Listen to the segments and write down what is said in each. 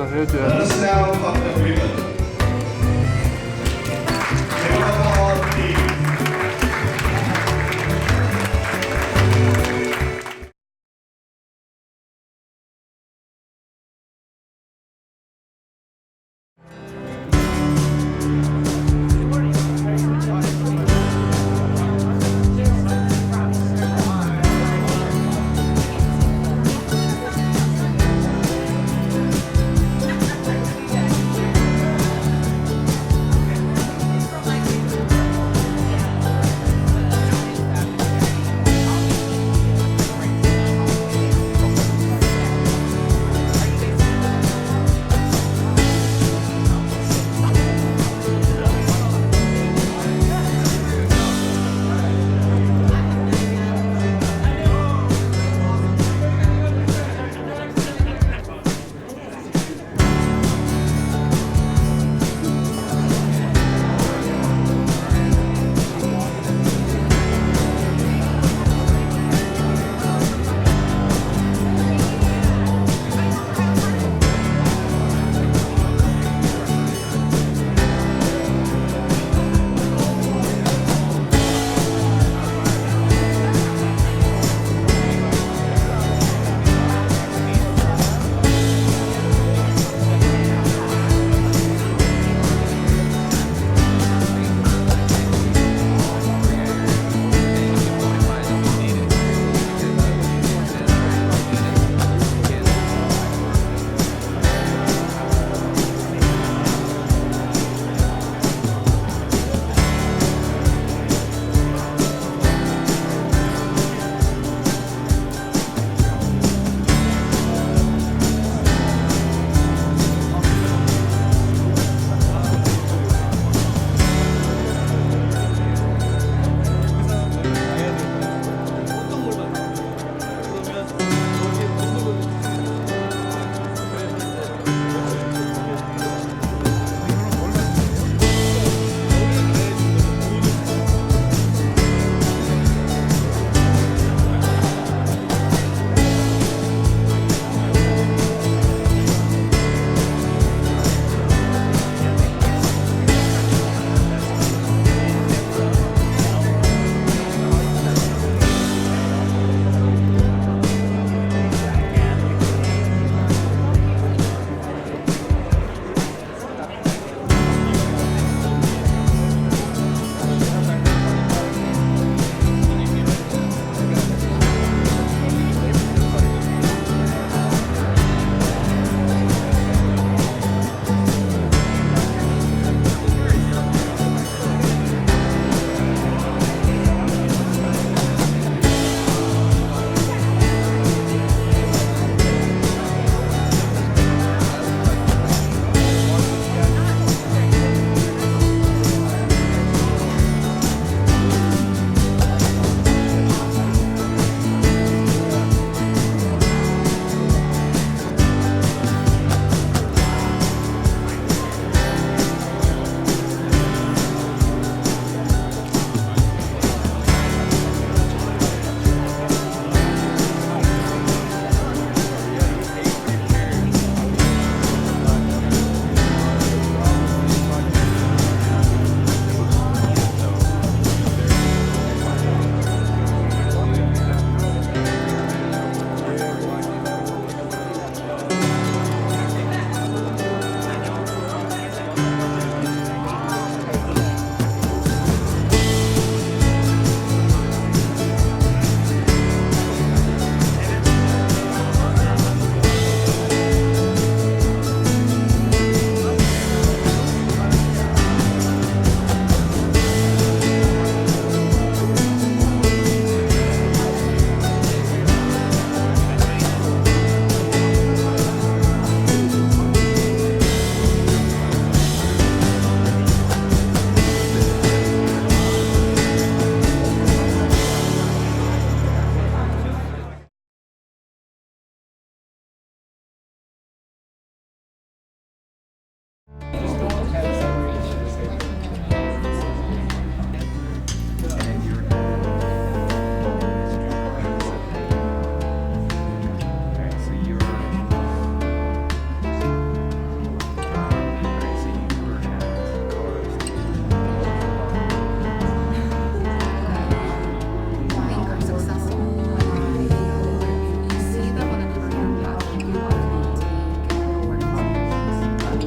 해줘야 돼. Let's now talk agreement.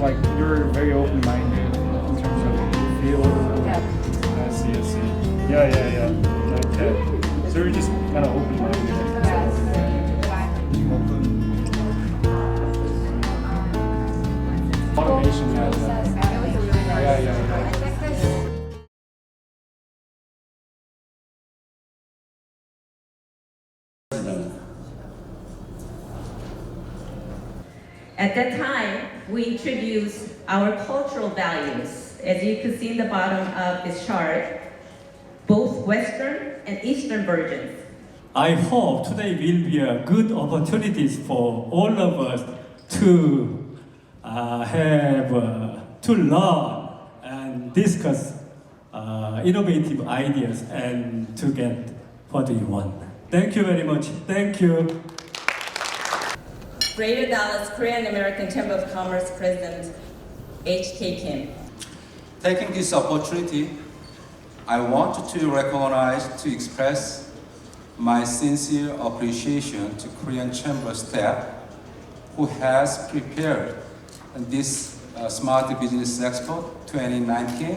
like you're very open-minded in terms of the field. I see. Yeah. Okay. So you're just kind of open-minded. Automation. Yeah. At that time, we introduced our cultural values. As you can see in the bottom of this chart, both Western and Eastern versions. I hope today will be a good opportunities for all of us to to learn and discuss innovative ideas and to get what we want. Thank you very much. Thank you. Greater Dallas Korean American Chamber of Commerce President H.K. Kim. Taking this opportunity, I want to express my sincere appreciation to Korean Chamber staff who has prepared this Smart Biziniss Expo 2019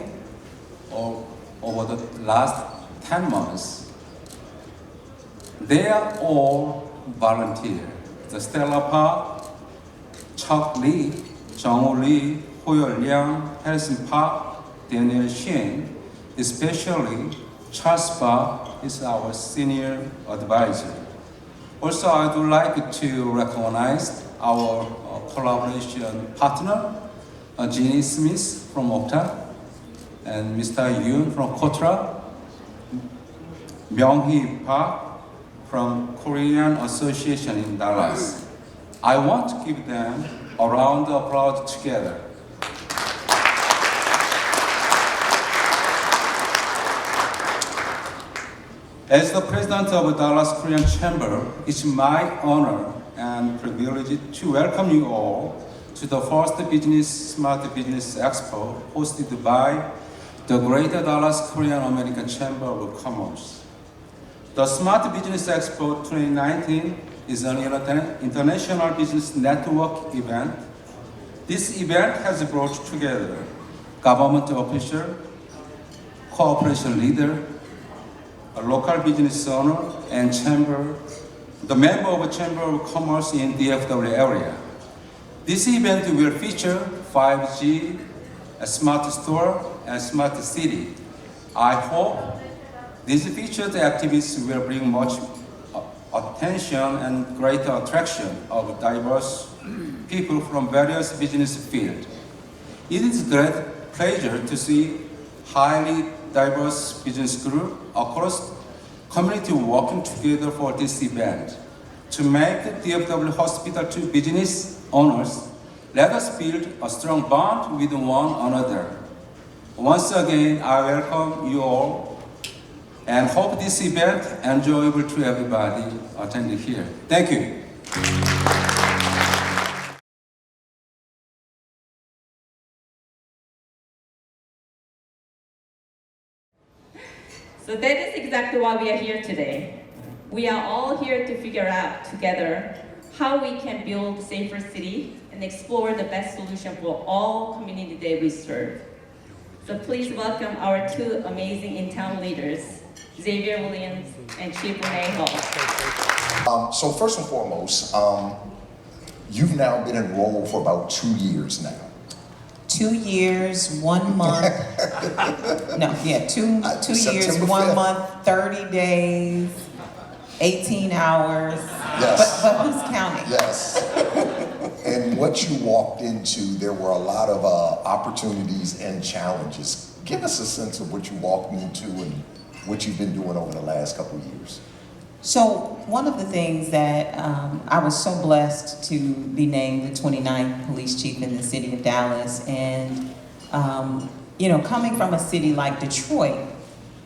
over the last 10 months. They are all volunteer. The Stella Park, Chuck Lee, Jung Lee, Hoyo Liang, Harrison Park, Daniel Shin, especially Charles Park is our senior advisor. Also, I would like to recognize our collaboration partner, Jeannie Smith from Okta, and Mr. Yoon from Kotra, Myung-hee Park from Korean Association in Dallas. I want to give them a round of applause together. As the president of Dallas Korean Chamber, it's my honor and privilege to welcome you all to the first Smart Biziniss Expo hosted by the Greater Dallas Korean American Chamber of Commerce. The Smart Biziniss Expo 2019 is an international business network event. This event has brought together government official, cooperation leader, a local business owner, and the member of Chamber of Commerce in the DFW area. This event will feature 5G, a smart store, and smart city. I hope these featured activities will bring much attention and greater attraction of diverse people from various business fields. It is a great pleasure to see highly diverse business groups across community working together for this event. To make DFW Hospital to business owners, let us build a strong bond with one another. Once again, I welcome you all and hope this event enjoyable to everybody attending here. Thank you. So that is exactly why we are here today. We are all here to figure out together how we can build a safer city and explore the best solution for all communities that we serve. So please welcome our two amazing in-town leaders, Xavier Williams and Chief Renee Hall. So first and foremost, you've now been enrolled for about 2 years now. 2 years, 1 month. No, yeah, two years, 1 5th. month, 30 days, 18 hours. Yes. But who's counting? Yes. And what you walked into, there were a lot of opportunities and challenges. Give us a sense of what you walked into and what you've been doing over the last couple of years. So one of the things that I was so blessed to be named the 29th police chief in the city of Dallas, and coming from a city like Detroit,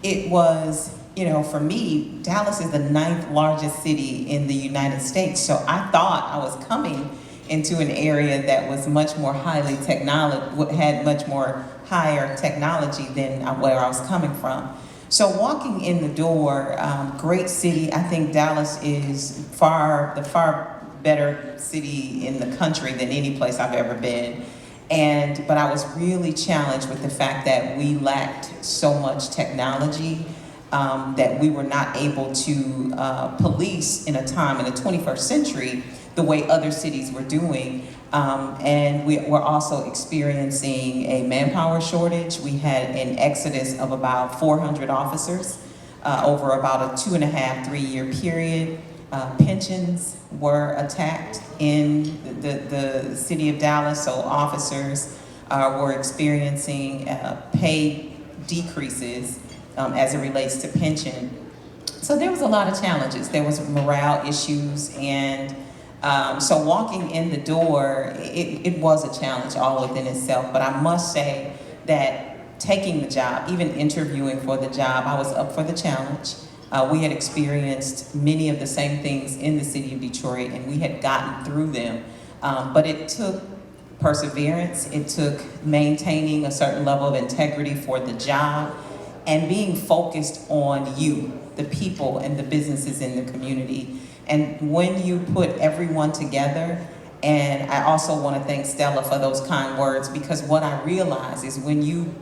it was, for me, Dallas is the 9th largest city in the United States. So I thought I was coming into an area that was much more highly had much more higher technology than where I was coming from. So walking in the door, great city. I think Dallas is the far better city in the country than any place I've ever been. But I was really challenged with the fact that we lacked so much technology, that we were not able to police in a time in the 21st century the way other cities were doing. And we were also experiencing a manpower shortage. We had an exodus of about 400 officers over about a 2.5, 3-year period. Pensions were attacked in the city of Dallas, so officers were experiencing pay decreases as it relates to pension. So there was a lot of challenges. There was morale issues, and so walking in the door, it was a challenge all within itself. But I must say that taking the job, even interviewing for the job, I was up for the challenge. We had experienced many of the same things in the city of Detroit, and we had gotten through them. But it took perseverance, it took maintaining a certain level of integrity for the job, and being focused on you, the people and the businesses in the community. And when you put everyone together, and I also want to thank Stella for those kind words, because what I realize is when you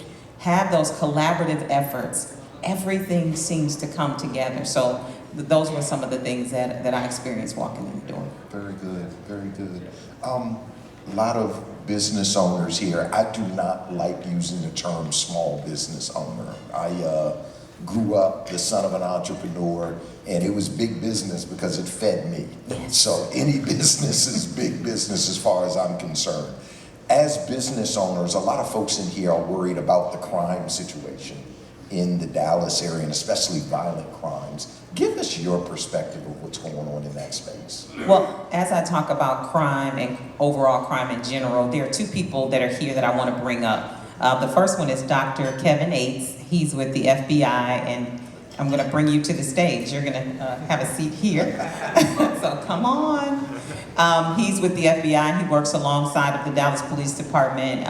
have those collaborative efforts, everything seems to come together. So those were some of the things that I experienced walking in the door. Very good, very good. A lot of business owners here, I do not like using the term small business owner. I grew up the son of an entrepreneur, and it was big business because it fed me. So any business is big business as far as I'm concerned. As business owners, a lot of folks in here are worried about the crime situation in the Dallas area, and especially violent crimes. Give us your perspective of what's going on in that space. Well, as I talk about crime and overall crime in general, there are two people that are here that I want to bring up. The first one is Dr. Kevin Yates. He's with the FBI, and I'm going to bring you to the stage. You're going to have a seat here. So come on. He's with the FBI. He works alongside of the Dallas Police Department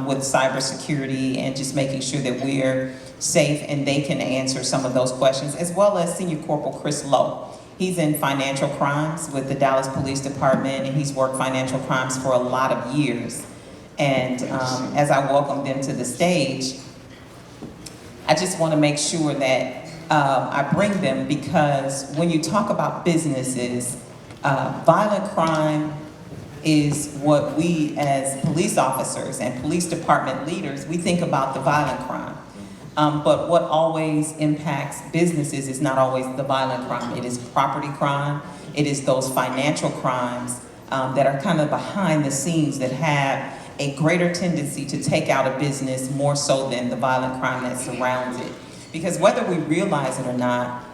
with cybersecurity and just making sure that we're safe and they can answer some of those questions, as well as Senior Corporal Chris Lowe. He's in financial crimes with the Dallas Police Department, and he's worked financial crimes for a lot of years. And as I welcome them to the stage, I just want to make sure that I bring them, because when you talk about businesses, violent crime is what we as police officers and police department leaders, we think about the violent crime. But what always impacts businesses is not always the violent crime. It is property crime. It is those financial crimes that are kind of behind the scenes that have a greater tendency to take out a business more so than the violent crime that surrounds it. Because whether we realize it or not,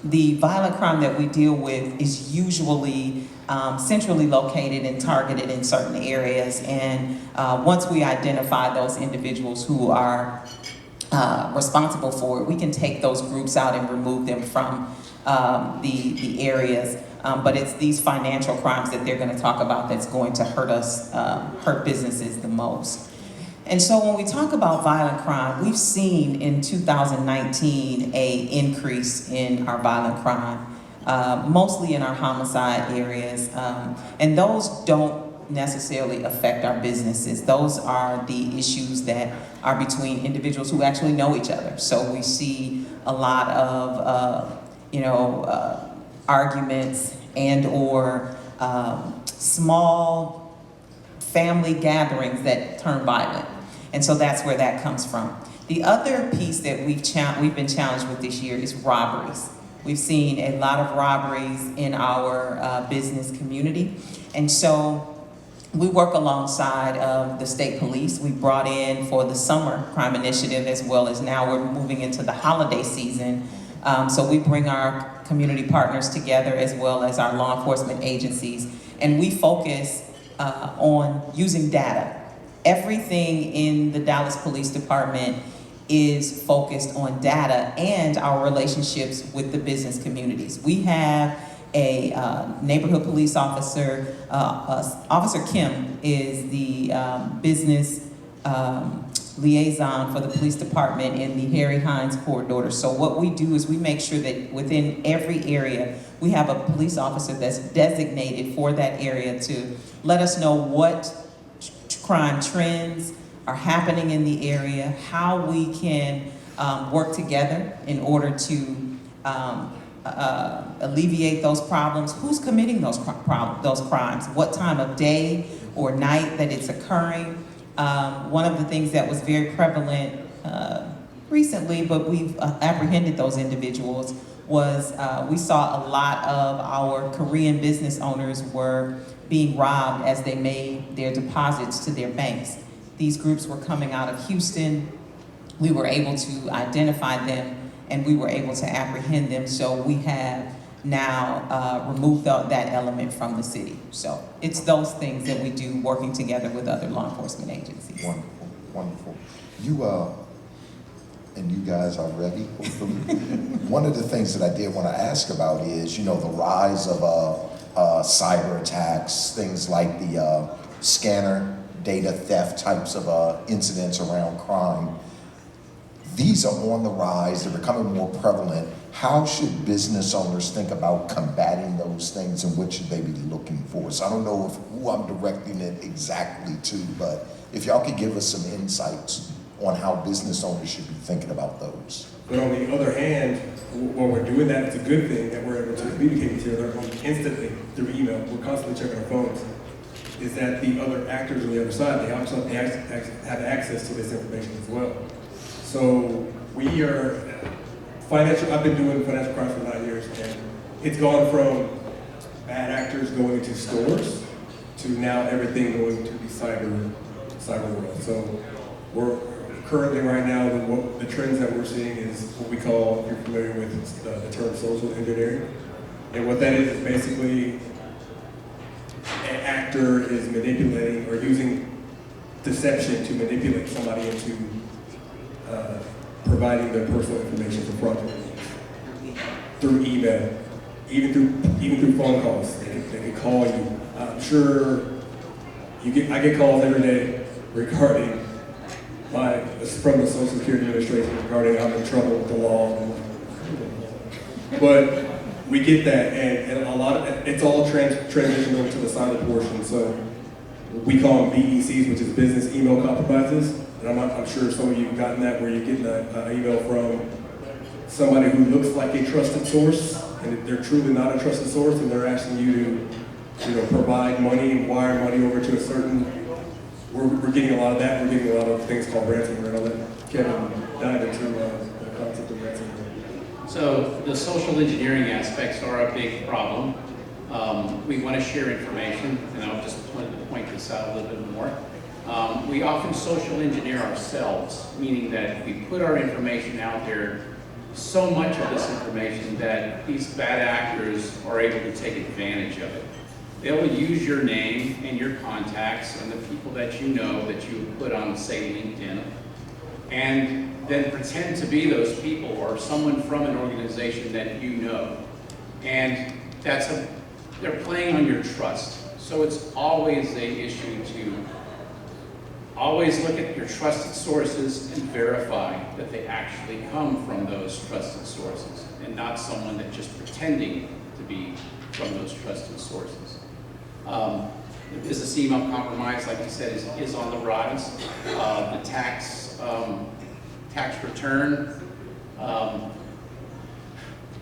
the violent crime that we deal with is usually centrally located and targeted in certain areas. And once we identify those individuals who are responsible for it, we can take those groups out and remove them from the areas. But it's these financial crimes that they're going to talk about that's going to hurt us, hurt businesses the most. And so when we talk about violent crime, we've seen in 2019 an increase in our violent crime, mostly in our homicide areas. And those don't necessarily affect our businesses. Those are the issues that are between individuals who actually know each other. So we see a lot of, arguments and or small family gatherings that turn violent. And so that's where that comes from. The other piece that we've been challenged with this year is robberies. We've seen a lot of robberies in our business community. And so we work alongside of the state police. We brought in for the summer crime initiative, as well as now we're moving into the holiday season. So we bring our community partners together, as well as our law enforcement agencies, and we focus on using data. Everything in the Dallas Police Department is focused on data and our relationships with the business communities. We have a neighborhood police officer, Officer Kim is the business liaison for the police department in the Harry Hines corridor. So what we do is we make sure that within every area, we have a police officer that's designated for that area to let us know what crime trends are happening in the area, how we can work together in order to alleviate those problems, who's committing those crimes, what time of day or night that it's occurring. One of the things that was very prevalent recently, but we've apprehended those individuals, was we saw a lot of our Korean business owners were being robbed as they made their deposits to their banks. These groups were coming out of Houston. We were able to identify them and we were able to apprehend them. So we have now removed that element from the city. So it's those things that we do working together with other law enforcement agencies. Wonderful, wonderful. And you guys are ready, hopefully. One of the things that I did want to ask about is, the rise of cyber attacks, things like the scanner data theft types of incidents around crime. These are on the rise, they're becoming more prevalent. How should business owners think about combating those things and what should they be looking for? So I don't know who I'm directing it exactly to, but if y'all could give us some insights on how business owners should be thinking about those. But on the other hand, when we're doing that, it's a good thing that we're able to communicate with each other instantly through email. We're constantly checking our phones. Is that the other actors on the other side, they also have access to this information as well. So we are I've been doing financial crimes for 9 years, and it's gone from bad actors going into stores to now everything going to the cyber world. So we're currently right now, the trends that we're seeing is what we call, if you're familiar with the term social engineering. And what that is basically an actor is manipulating or using deception to manipulate somebody into providing their personal information for fraudulent means. Through email, even through phone calls. They can call you. I'm sure I get calls every day regarding from the Social Security Administration regarding I'm in trouble with the law. But we get that, and a lot of it's all transitional to the cyber portion. So we call them BECs, which is business email compromises. And I'm sure some of you have gotten that, where you're getting an email from somebody who looks like a trusted source, and they're truly not a trusted source, and they're asking you to, provide money and wire money over to a certain. We're getting a lot of that. We're getting a lot of things called ransomware. And I'll let Kevin dive into the concept of ransomware. So the social engineering aspects are a big problem. We want to share information, and I'll just point this out a little bit more. We often social engineer ourselves, meaning that we put our information out there, so much of this information that these bad actors are able to take advantage of it. They will use your name and your contacts and the people that you know that you put on, say, LinkedIn, and then pretend to be those people or someone from an organization that you know. And they're playing on your trust. So it's always an issue to always look at your trusted sources and verify that they actually come from those trusted sources and not someone that's just pretending to be from those trusted sources. The business email compromise, like I said, is on the rise. The tax return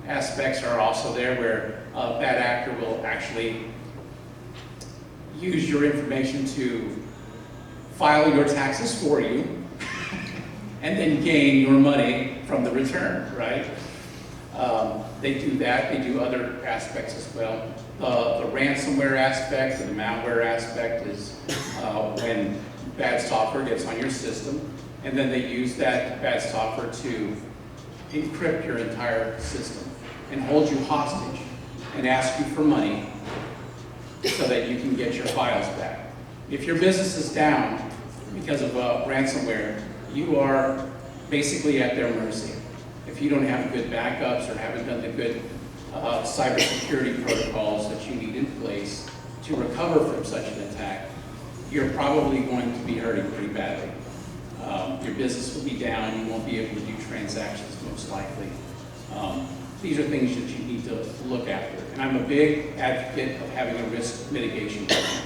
aspects are also there, where a bad actor will actually use your information to file your taxes for you and then gain your money from the return, right? They do that. They do other aspects as well. The ransomware aspect and the malware aspect is when bad software gets on your system, and then they use that bad software to encrypt your entire system and hold you hostage and ask you for money so that you can get your files back. If your business is down because of ransomware, you are basically at their mercy. If you don't have good backups or haven't done the good cybersecurity protocols that you need in place to recover from such an attack, you're probably going to be hurting pretty badly. Your business will be down, you won't be able to do transactions most likely. These are things that you need to look after. And I'm a big advocate of having a risk mitigation plan.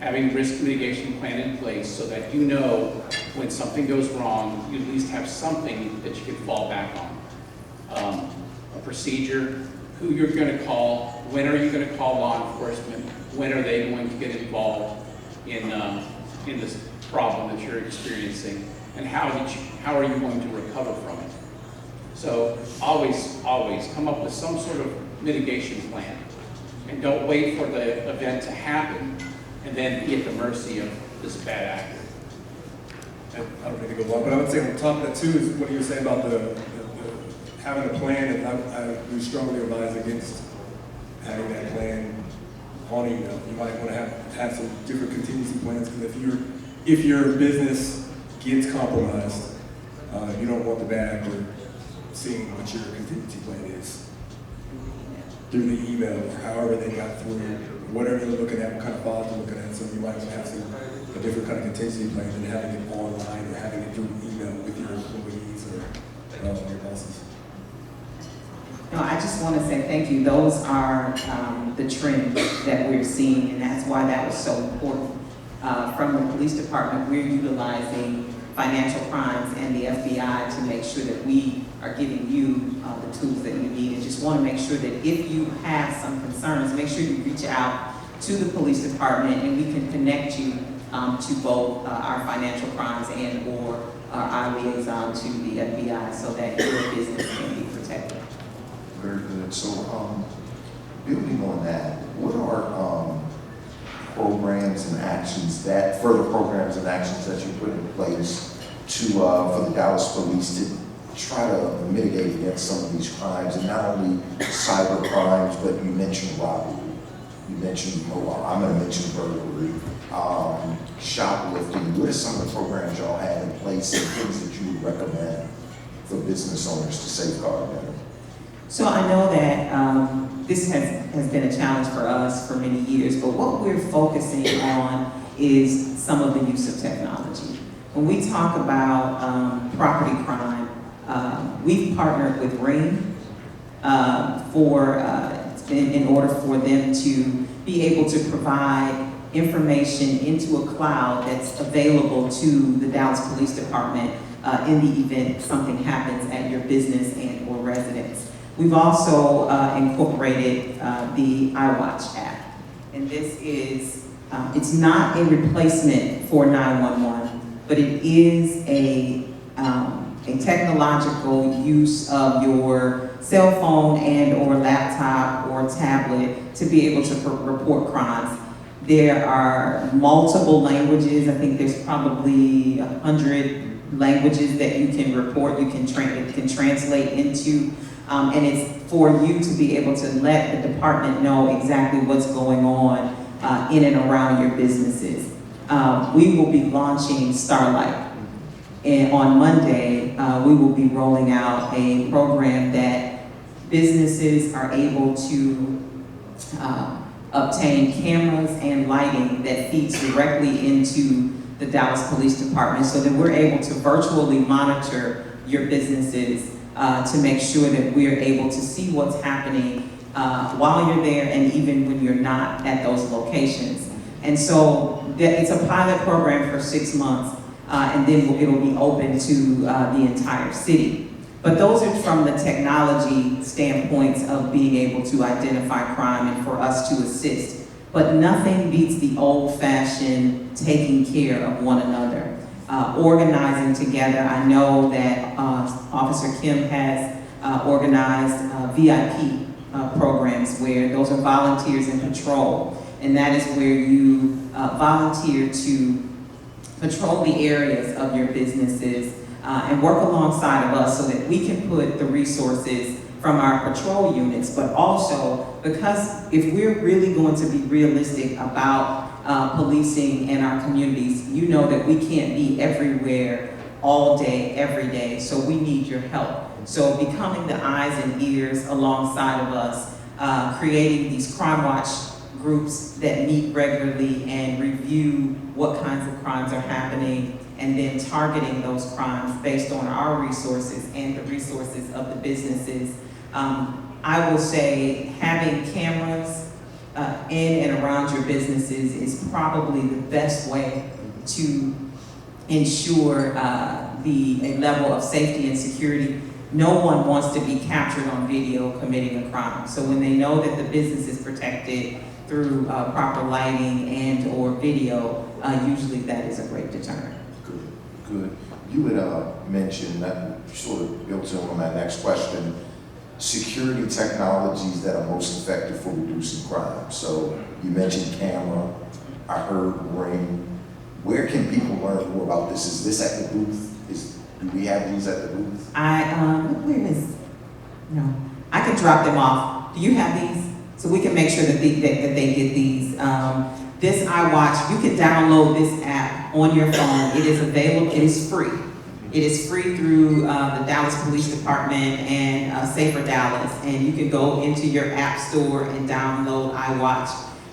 having risk mitigation plan in place so that you know when something goes wrong, you at least have something that you can fall back on. A procedure, who you're going to call, when are you going to call law enforcement, when are they going to get involved in this problem that you're experiencing, and how are you going to recover from it. So always come up with some sort of mitigation plan, and don't wait for the event to happen and then be at the mercy of this bad actor. I don't mean to go long, but I would say on top of that too is what you were saying about the having a plan, and I would strongly advise against having that plan on email. You might want to have some different contingency plans, because if your business gets compromised, you don't want the bad actor seeing what your contingency plan is through the email or however they got through, whatever they're looking at, what kind of files they're looking at. So you might have a different kind of contingency plan than having it online or having it through email with your employees or your bosses. No, I just want to say thank you. Those are the trends that we're seeing, and that's why that was so important. From the police department, we're utilizing financial crimes and the FBI to make sure that we are giving you the tools that you need. And just want to make sure that if you have some concerns, make sure you reach out to the police department, and we can connect you to both our financial crimes and or our liaison to the FBI, so that your business can be protected. Very good. So, building on that, what are programs and actions further programs and actions that you put in place to for the Dallas Police to try to mitigate against some of these crimes, and not only cyber crimes, but you mentioned robbery, you mentioned I'm going to mention burglary, shoplifting. What are some of the programs y'all have in place and things that you would recommend for business owners to safeguard them? So I know that this has been a challenge for us for many years, but what we're focusing on is some of the use of technology. When we talk about property crime, we've partnered with Ring in order for them to be able to provide information into a cloud that's available to the Dallas Police Department in the event something happens at your business and or residence. We've also incorporated the iWatch app, and this is, it's not a replacement for 911, but it is a technological use of your cell phone and or laptop or tablet to be able to report crimes. There are multiple languages. I think there's probably 100 languages that you can report, you can translate into. And it's for you to be able to let the department know exactly what's going on in and around your businesses. We will be launching Starlight. And on Monday, we will be rolling out a program that businesses are able to obtain cameras and lighting that feeds directly into the Dallas Police Department, so that we're able to virtually monitor your businesses to make sure that we're able to see what's happening while you're there and even when you're not at those locations. And so it's a pilot program for 6 months, and then it'll be open to the entire city. But those are from the technology standpoints of being able to identify crime and for us to assist. But nothing beats the old-fashioned taking care of one another. Organizing together. I know that Officer Kim has organized VIP programs where those are volunteers in patrol, and that is where you volunteer to patrol the areas of your businesses and work alongside of us so that we can put the resources from our patrol units, but also because if we're really going to be realistic about policing in our communities, you know that we can't be everywhere all day, every day, so we need your help. So becoming the eyes and ears alongside of us, creating these crime watch groups that meet regularly and review what kinds of crimes are happening, and then targeting those crimes based on our resources and the resources of the businesses. I will say having cameras in and around your businesses is probably the best way to ensure a level of safety and security. No one wants to be captured on video committing a crime. So when they know that the business is protected through proper lighting and or video, usually that is a great deterrent. Good, good. You had mentioned, that sort of built on my next question, security technologies that are most effective for reducing crime. So you mentioned camera, I heard Ring. Where can people learn more about this? Is this at the booth? Do we have these at the booth? Where is, no, I can drop them off. Do you have these? So we can make sure that they get these. This iWatch, you can download this app on your phone. It is available, it is free. It is free through the Dallas Police Department and Safer Dallas. And you can go into your app store and download iWatch,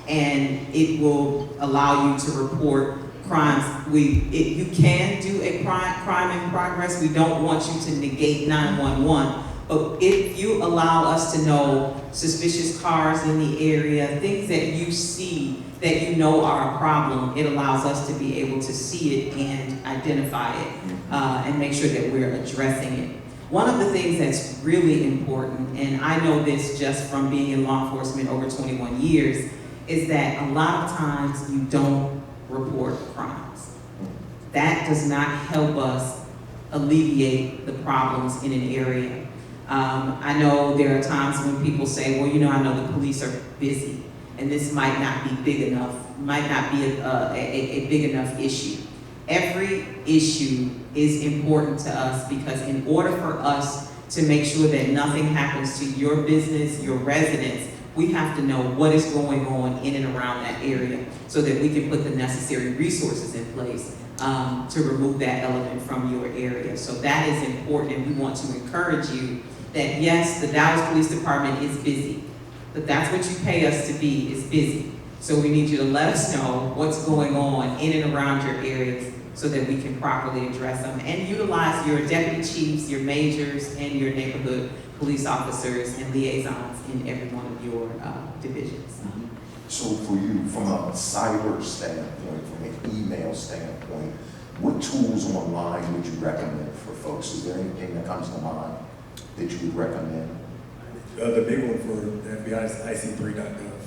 and it will allow you to report crimes. You can do a crime in progress. We don't want you to negate 911. But if you allow us to know suspicious cars in the area, things that you see that you know are a problem, it allows us to be able to see it and identify it and make sure that we're addressing it. One of the things that's really important, and I know this just from being in law enforcement over 21 years, is that a lot of times you don't report crimes. That does not help us alleviate the problems in an area. I know there are times when people say, well, you know, I know the police are busy and this might not be big enough, might not be a big enough issue. Every issue is important to us because in order for us to make sure that nothing happens to your business, your residents, we have to know what is going on in and around that area so that we can put the necessary resources in place to remove that element from your area. So that is important, and we want to encourage you that yes, the Dallas Police Department is busy, but that's what you pay us to be, is busy. So we need you to let us know what's going on in and around your areas so that we can properly address them and utilize your deputy chiefs, your majors, and your neighborhood police officers and liaisons in every one of your divisions. So for you, from a cyber standpoint, from an email standpoint, what tools online would you recommend for folks? Is there anything that comes to mind that you would recommend? The big one for the FBI is IC3.gov.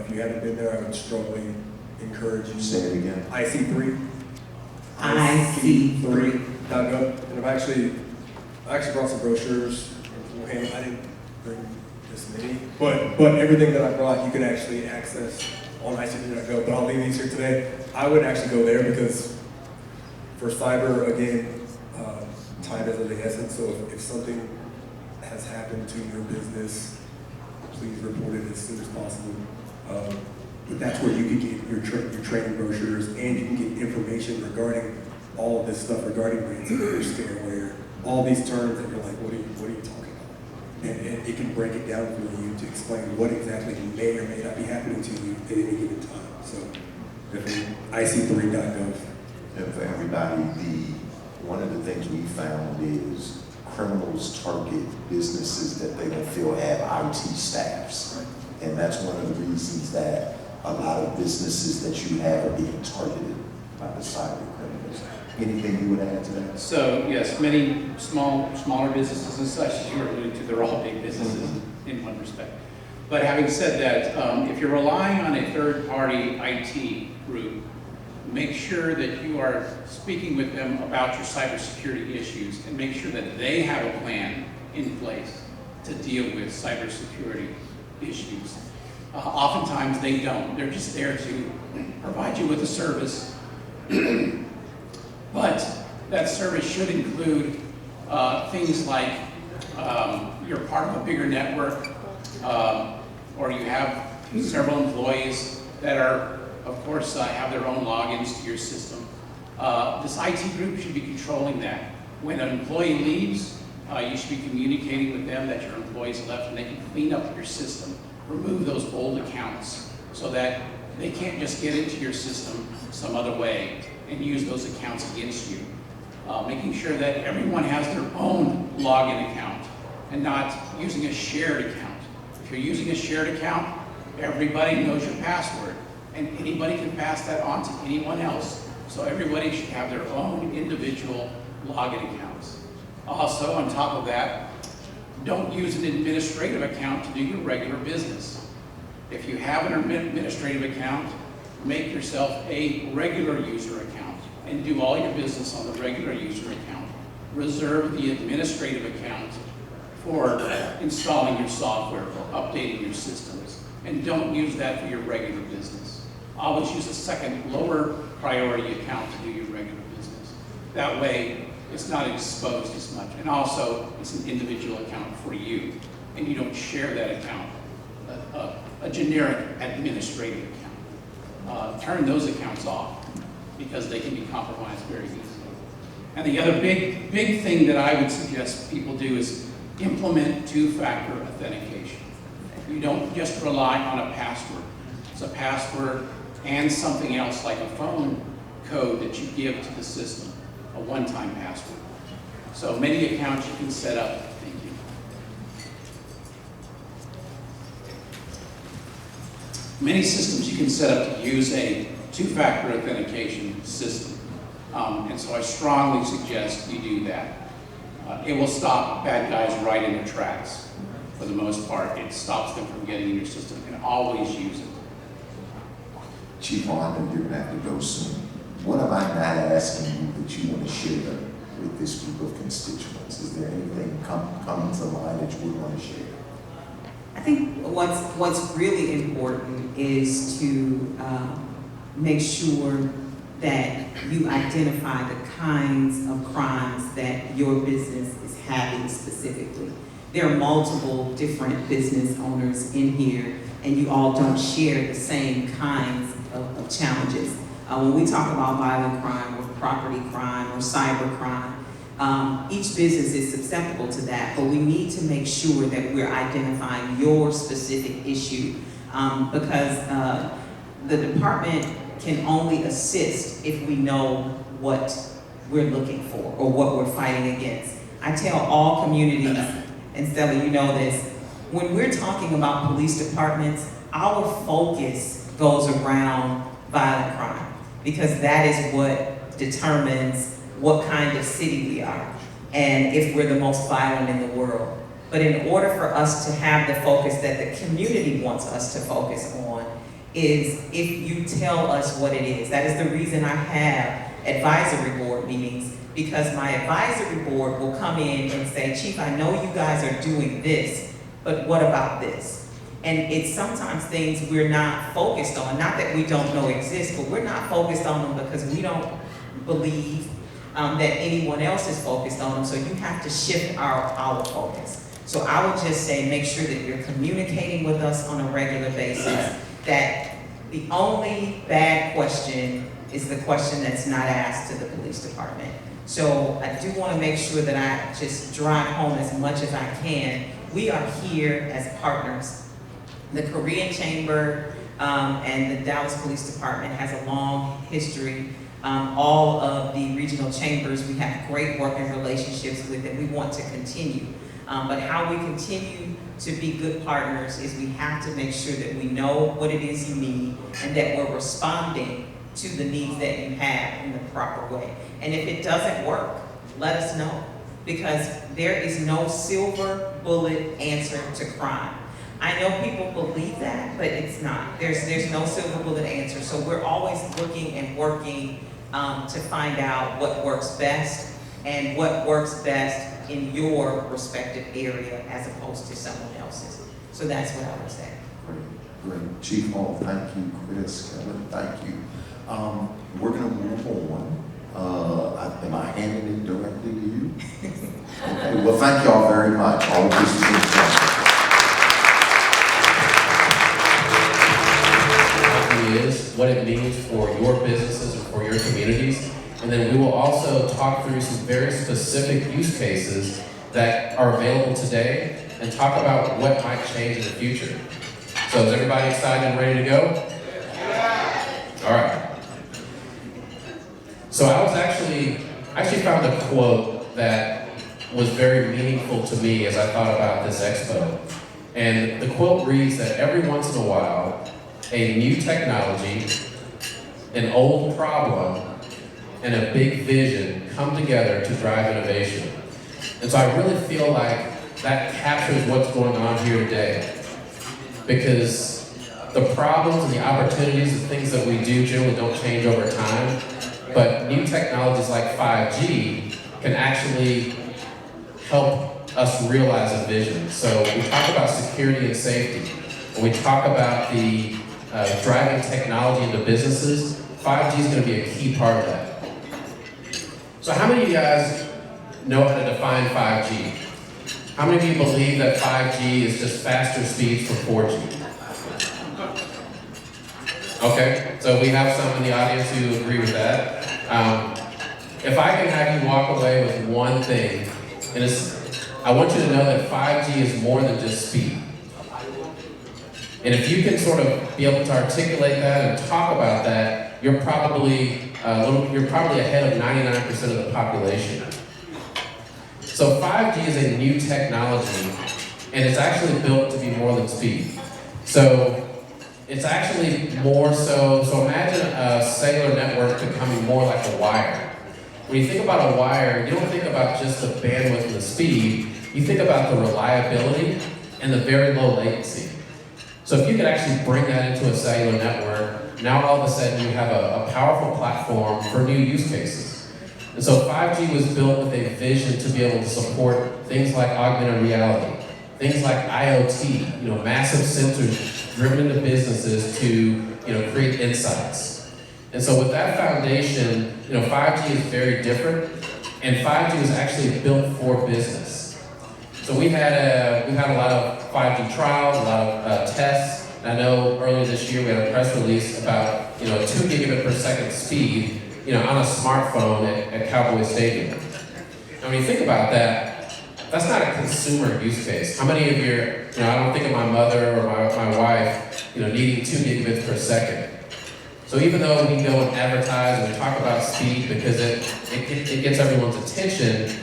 If you haven't been there, I would strongly encourage you. Say it again. IC3. IC3.gov. And I actually brought some brochures. I didn't bring this many, but everything that I brought, you can actually access on IC3.gov. But I'll leave these here today. I would actually go there because for cyber, again, time is of the essence. So if something has happened to your business, please report it as soon as possible. But that's where you can get your training brochures, and you can get information regarding all of this stuff regarding ransomware, scareware, all these terms that you're like, what are you talking about? And it can break it down for you to explain what exactly may or may not be happening to you at any given time. So definitely IC3.gov. And for everybody, one of the things we found is criminals target businesses that they don't feel have IT staffs. Right. And that's one of the reasons that a lot of businesses that you have are being targeted by the cyber criminals. Anything you would add to that? So yes, many smaller businesses and such, as you were alluding to, they're all big businesses in one respect. But having said that, if you're relying on a third-party IT group, make sure that you are speaking with them about your cybersecurity issues and make sure that they have a plan in place to deal with cybersecurity issues. Oftentimes they don't. They're just there to provide you with a service. But that service should include things like you're part of a bigger network or you have several employees that are, of course, have their own logins to your system. This IT group should be controlling that. When an employee leaves, you should be communicating with them that your employee's left and they can clean up your system, remove those old accounts so that they can't just get into your system some other way and use those accounts against you. Making sure that everyone has their own login account and not using a shared account. If you're using a shared account, Everybody knows your password, and anybody can pass that on to anyone else. So everybody should have their own individual login accounts. Also, on top of that, don't use an administrative account to do your regular business. If you have an administrative account, make yourself a regular user account and do all your business on the regular user account. Reserve the administrative account for installing your software, for updating your systems, and don't use that for your regular business. Always use a second, lower priority account to do your regular business. That way, it's not exposed as much. And also, it's an individual account for you, and you don't share that account, a generic administrative account. Turn those accounts off because they can be compromised very easily. And the other big thing that I would suggest people do is implement two-factor authentication. You don't just rely on a password. It's a password and something else like a phone code that you give to the system, a one-time password. So many accounts you can set up. Thank you. Many systems you can set up to use a two-factor authentication system. And so I strongly suggest you do that. It will stop bad guys right in their tracks. For the most part, it stops them from getting in your system, and always use it. Chief Armand, you're going to have to go soon. What am I not asking you that you want to share with this group of constituents? Is there anything coming to mind that you would want to share? I think what's really important is to make sure that you identify the kinds of crimes that your business is having specifically. There are multiple different business owners in here, and you all don't share the same kinds of challenges. When we talk about violent crime or property crime or cyber crime, each business is susceptible to that, but we need to make sure that we're identifying your specific issue because the department can only assist if we know what we're looking for or what we're fighting against. I tell all communities, and Stella, you know this, when we're talking about police departments, our focus goes around violent crime because that is what determines what kind of city we are and if we're the most violent in the world. But in order for us to have the focus that the community wants us to focus on is if you tell us what it is. That is the reason I have advisory board meetings, because my advisory board will come in and say, Chief, I know you guys are doing this, but what about this? And it's sometimes things we're not focused on, not that we don't know exist, but we're not focused on them because we don't believe that anyone else is focused on them, so you have to shift our focus. So I would just say make sure that you're communicating with us on a regular basis, that the only bad question is the question that's not asked to the police department. So I do want to make sure that I just drive home as much as I can. We are here as partners. The Korean Chamber and the Dallas Police Department has a long history. All of the regional chambers we have great working relationships with, and we want to continue. But how we continue to be good partners is we have to make sure that we know what it is you need and that we're responding to the needs that you have in the proper way. And if it doesn't work, let us know, because there is no silver bullet answer to crime. I know people believe that, but it's not. There's no silver bullet answer. So we're always looking and working to find out what works best and what works best in your respective area as opposed to someone else's. So that's what I would say. Great. Chief Hall, thank you. Chris, Kevin, thank you. We're going to move on. Am I handing it directly to you? Okay. Well, thank you all very much. All of this is is, what it means for your businesses and for your communities. And then we will also talk through some very specific use cases that are available today and talk about what might change in the future. So is everybody excited and ready to go? All right. So I actually found a quote that was very meaningful to me as I thought about this expo. And the quote reads that every once in a while, a new technology, an old problem, and a big vision come together to drive innovation. And so I really feel like that captures what's going on here today. Because the problems and the opportunities, the things that we do generally don't change over time, but new technologies like 5G can actually help us realize a vision. So we talk about security and safety, and we talk about the driving technology into businesses. 5G is going to be a key part of that. So how many of you guys know how to define 5G? How many of you believe that 5G is just faster speeds from 4G? Okay, so we have some in the audience who agree with that. If I can have you walk away with one thing, and I want you to know that 5G is more than just speed. And if you can sort of be able to articulate that and talk about that, you're probably ahead of 99% of the population. So 5G is a new technology, and it's actually built to be more than speed. So it's actually more so imagine a cellular network becoming more like a wire. When you think about a wire, you don't think about just the bandwidth and the speed, you think about the reliability and the very low latency. So if you could actually bring that into a cellular network, now all of a sudden you have a powerful platform for new use cases. And so 5G was built with a vision to be able to support things like augmented reality, things like IoT, massive sensors driven into businesses to, create insights. And so with that foundation, 5G is very different, and 5G was actually built for business. So we've had a lot of 5G trials, a lot of tests. And I know earlier this year we had a press release about 2 gigabit per second speed, on a smartphone at Cowboy Stadium. Now when you think about that, that's not a consumer use case. How many of you, I don't think of my mother or my wife, needing 2 gigabits per second. So even though we go and advertise and we talk about speed because it gets everyone's attention,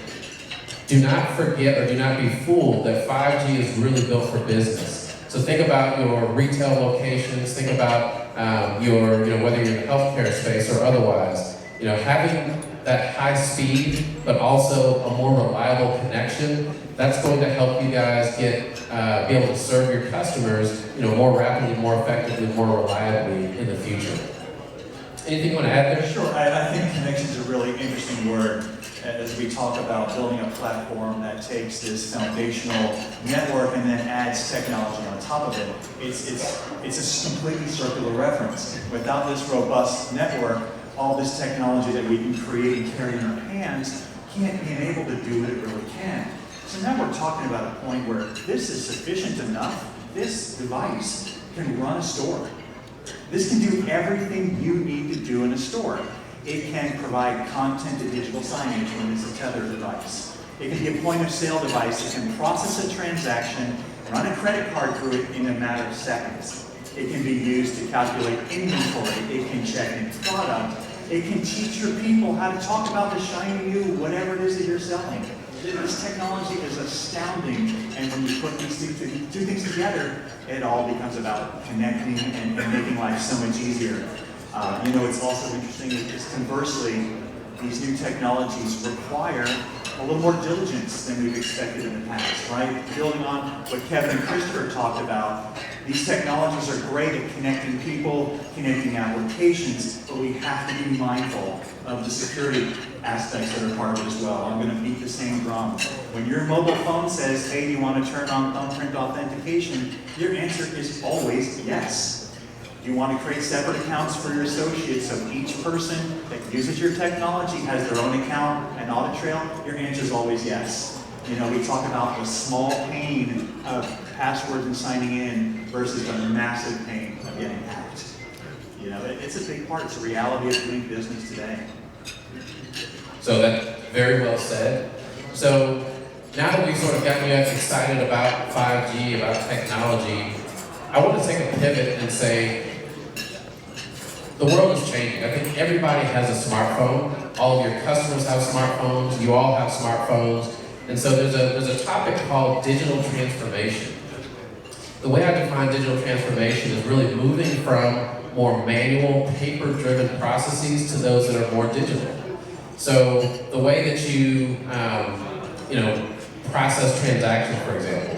do not forget or do not be fooled that 5G is really built for business. So think about your retail locations, think about your, whether you're in the healthcare space or otherwise, having that high speed, but also a more reliable connection, that's going to help you guys be able to serve your customers, more rapidly, more effectively, more reliably in the future. Anything you want to add there? Sure, I think connection is a really interesting word as we talk about building a platform that takes this foundational network and then adds technology on top of it. It's a completely circular reference. Without this robust network, all this technology that we can create and carry in our hands can't be enabled to do what it really can. So now we're talking about a point where this is sufficient enough. This device can run a store. This can do everything you need to do in a store. It can provide content to digital signage when it's a tethered device. It can be a point of sale device that can process a transaction, run a credit card through it in a matter of seconds. It can be used to calculate inventory. It can check in product. It can teach your people how to talk about the shiny new whatever it is that you're selling. This technology is astounding, and when you put these two things together, it all becomes about connecting and making life so much easier. It's also interesting is conversely, these new technologies require a little more diligence than we've expected in the past, right? Building on what Kevin and Christopher talked about, these technologies are great at connecting people, connecting applications, but we have to be mindful of the security aspects that are part of it as well. I'm going to beat the same drum. When your mobile phone says, hey, do you want to turn on thumbprint authentication? Your answer is always yes. You want to create separate accounts for your associates so each person that uses your technology has their own account and audit trail? Your answer is always yes. We talk about the small pain of passwords and signing in versus the massive pain of getting hacked. It's a big part. It's a reality of doing business today. So that's very well said. So now that we've sort of gotten you guys excited about 5G, about technology, I want to take a pivot and say, the world is changing. I think everybody has a smartphone. All of your customers have smartphones. You all have smartphones. And so there's a topic called digital transformation. The way I define digital transformation is really moving from more manual, paper-driven processes to those that are more digital. So the way that you, process transactions, for example,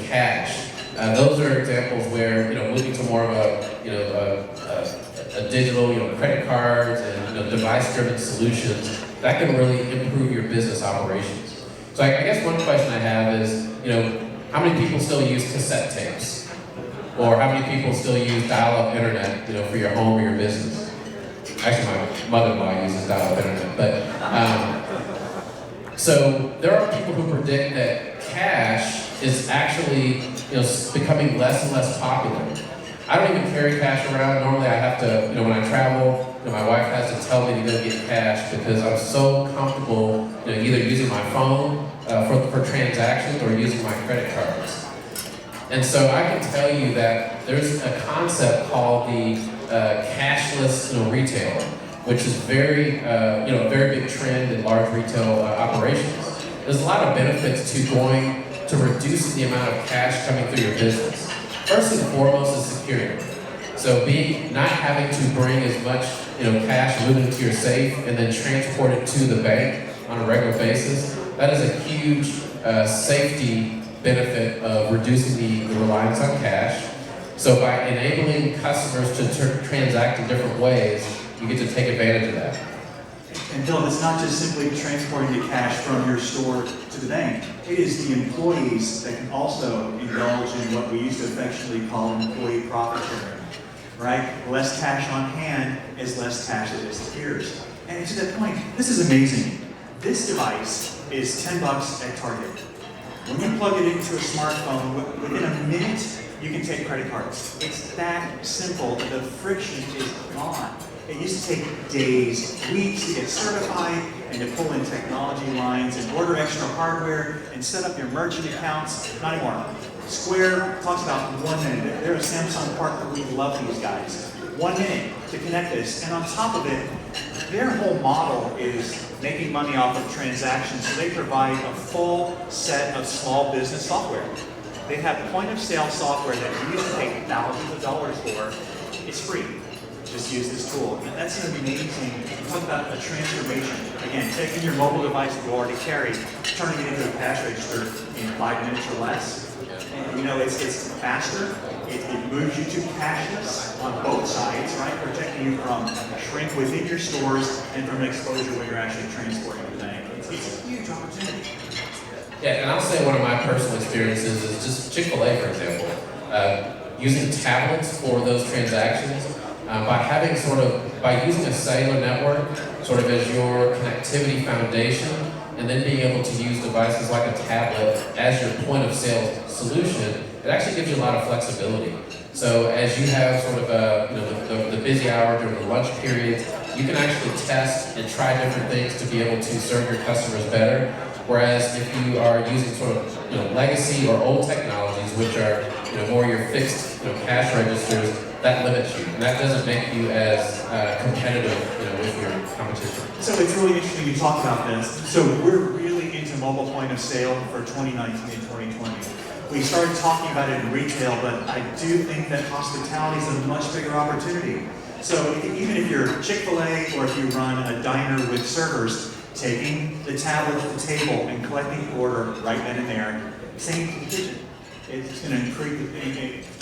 cash. Those are examples where moving to more of a digital, credit cards and device-driven solutions that can really improve your business operations. So I guess one question I have is, how many people still use cassette tapes, or how many people still use dial-up internet, for your home or your business? Actually, my mother-in-law uses dial-up internet, but. So there are people who predict that cash is actually becoming less and less popular. I don't even carry cash around. Normally I have to, when I travel, my wife has to tell me to go get cash because I'm so comfortable either using my phone for transactions or using my credit cards. And so I can tell you that there's a concept called the cashless retail, which is very big trend in large retail operations. There's a lot of benefits to going to reducing the amount of cash coming through your business. First and foremost is security. So not having to bring as much cash moving into your safe and then transport it to the bank on a regular basis. That is a huge safety benefit of reducing the reliance on cash. So by enabling customers to transact in different ways, you get to take advantage of that. And Bill, it's not just simply transporting the cash from your store to the bank. It is the employees that can also indulge in what we used to affectionately call employee profit sharing, right? Less cash on hand is less cash that disappears. And to that point, this is amazing. This device is $10 at Target. When you plug it into a smartphone, within a minute, you can take credit cards. It's that simple. The friction is gone. It used to take days, weeks to get certified and to pull in technology lines and order extra hardware and set up your merchant accounts. Not anymore. Square talks about 1 minute. They're a Samsung partner. We love these guys. 1 minute to connect this. And on top of it, their whole model is making money off of transactions. So they provide a full set of small business software. They have point of sale software that you used to pay thousands of dollars for. It's free. Just use this tool. And that's an amazing, talk about a transformation. Again, taking your mobile device that you already carry, turning it into a cash register in 5 minutes or less. And it's faster. It moves you to cashless on both sides, right? Protecting you from shrink within your stores and from exposure when you're actually transporting the bank. It's a huge opportunity. Yeah, and I'll say one of my personal experiences is just Chick-fil-A, for example. Using tablets for those transactions, by using a cellular network sort of as your connectivity foundation, and then being able to use devices like a tablet as your point of sale solution, it actually gives you a lot of flexibility. So as you have sort of the busy hour during the lunch periods, you can actually test and try different things to be able to serve your customers better. Whereas if you are using sort of legacy or old technologies, which are more your fixed cash registers, that limits you, and that doesn't make you as competitive with your competition. So it's really interesting you talk about this. So we're really into mobile point of sale for 2019 and 2020. We started talking about it in retail, but I do think that hospitality is a much bigger opportunity. So even if you're Chick-fil-A or if you run a diner with servers, taking the tablet to the table and collecting the order right then and there, same to the kitchen. It's going to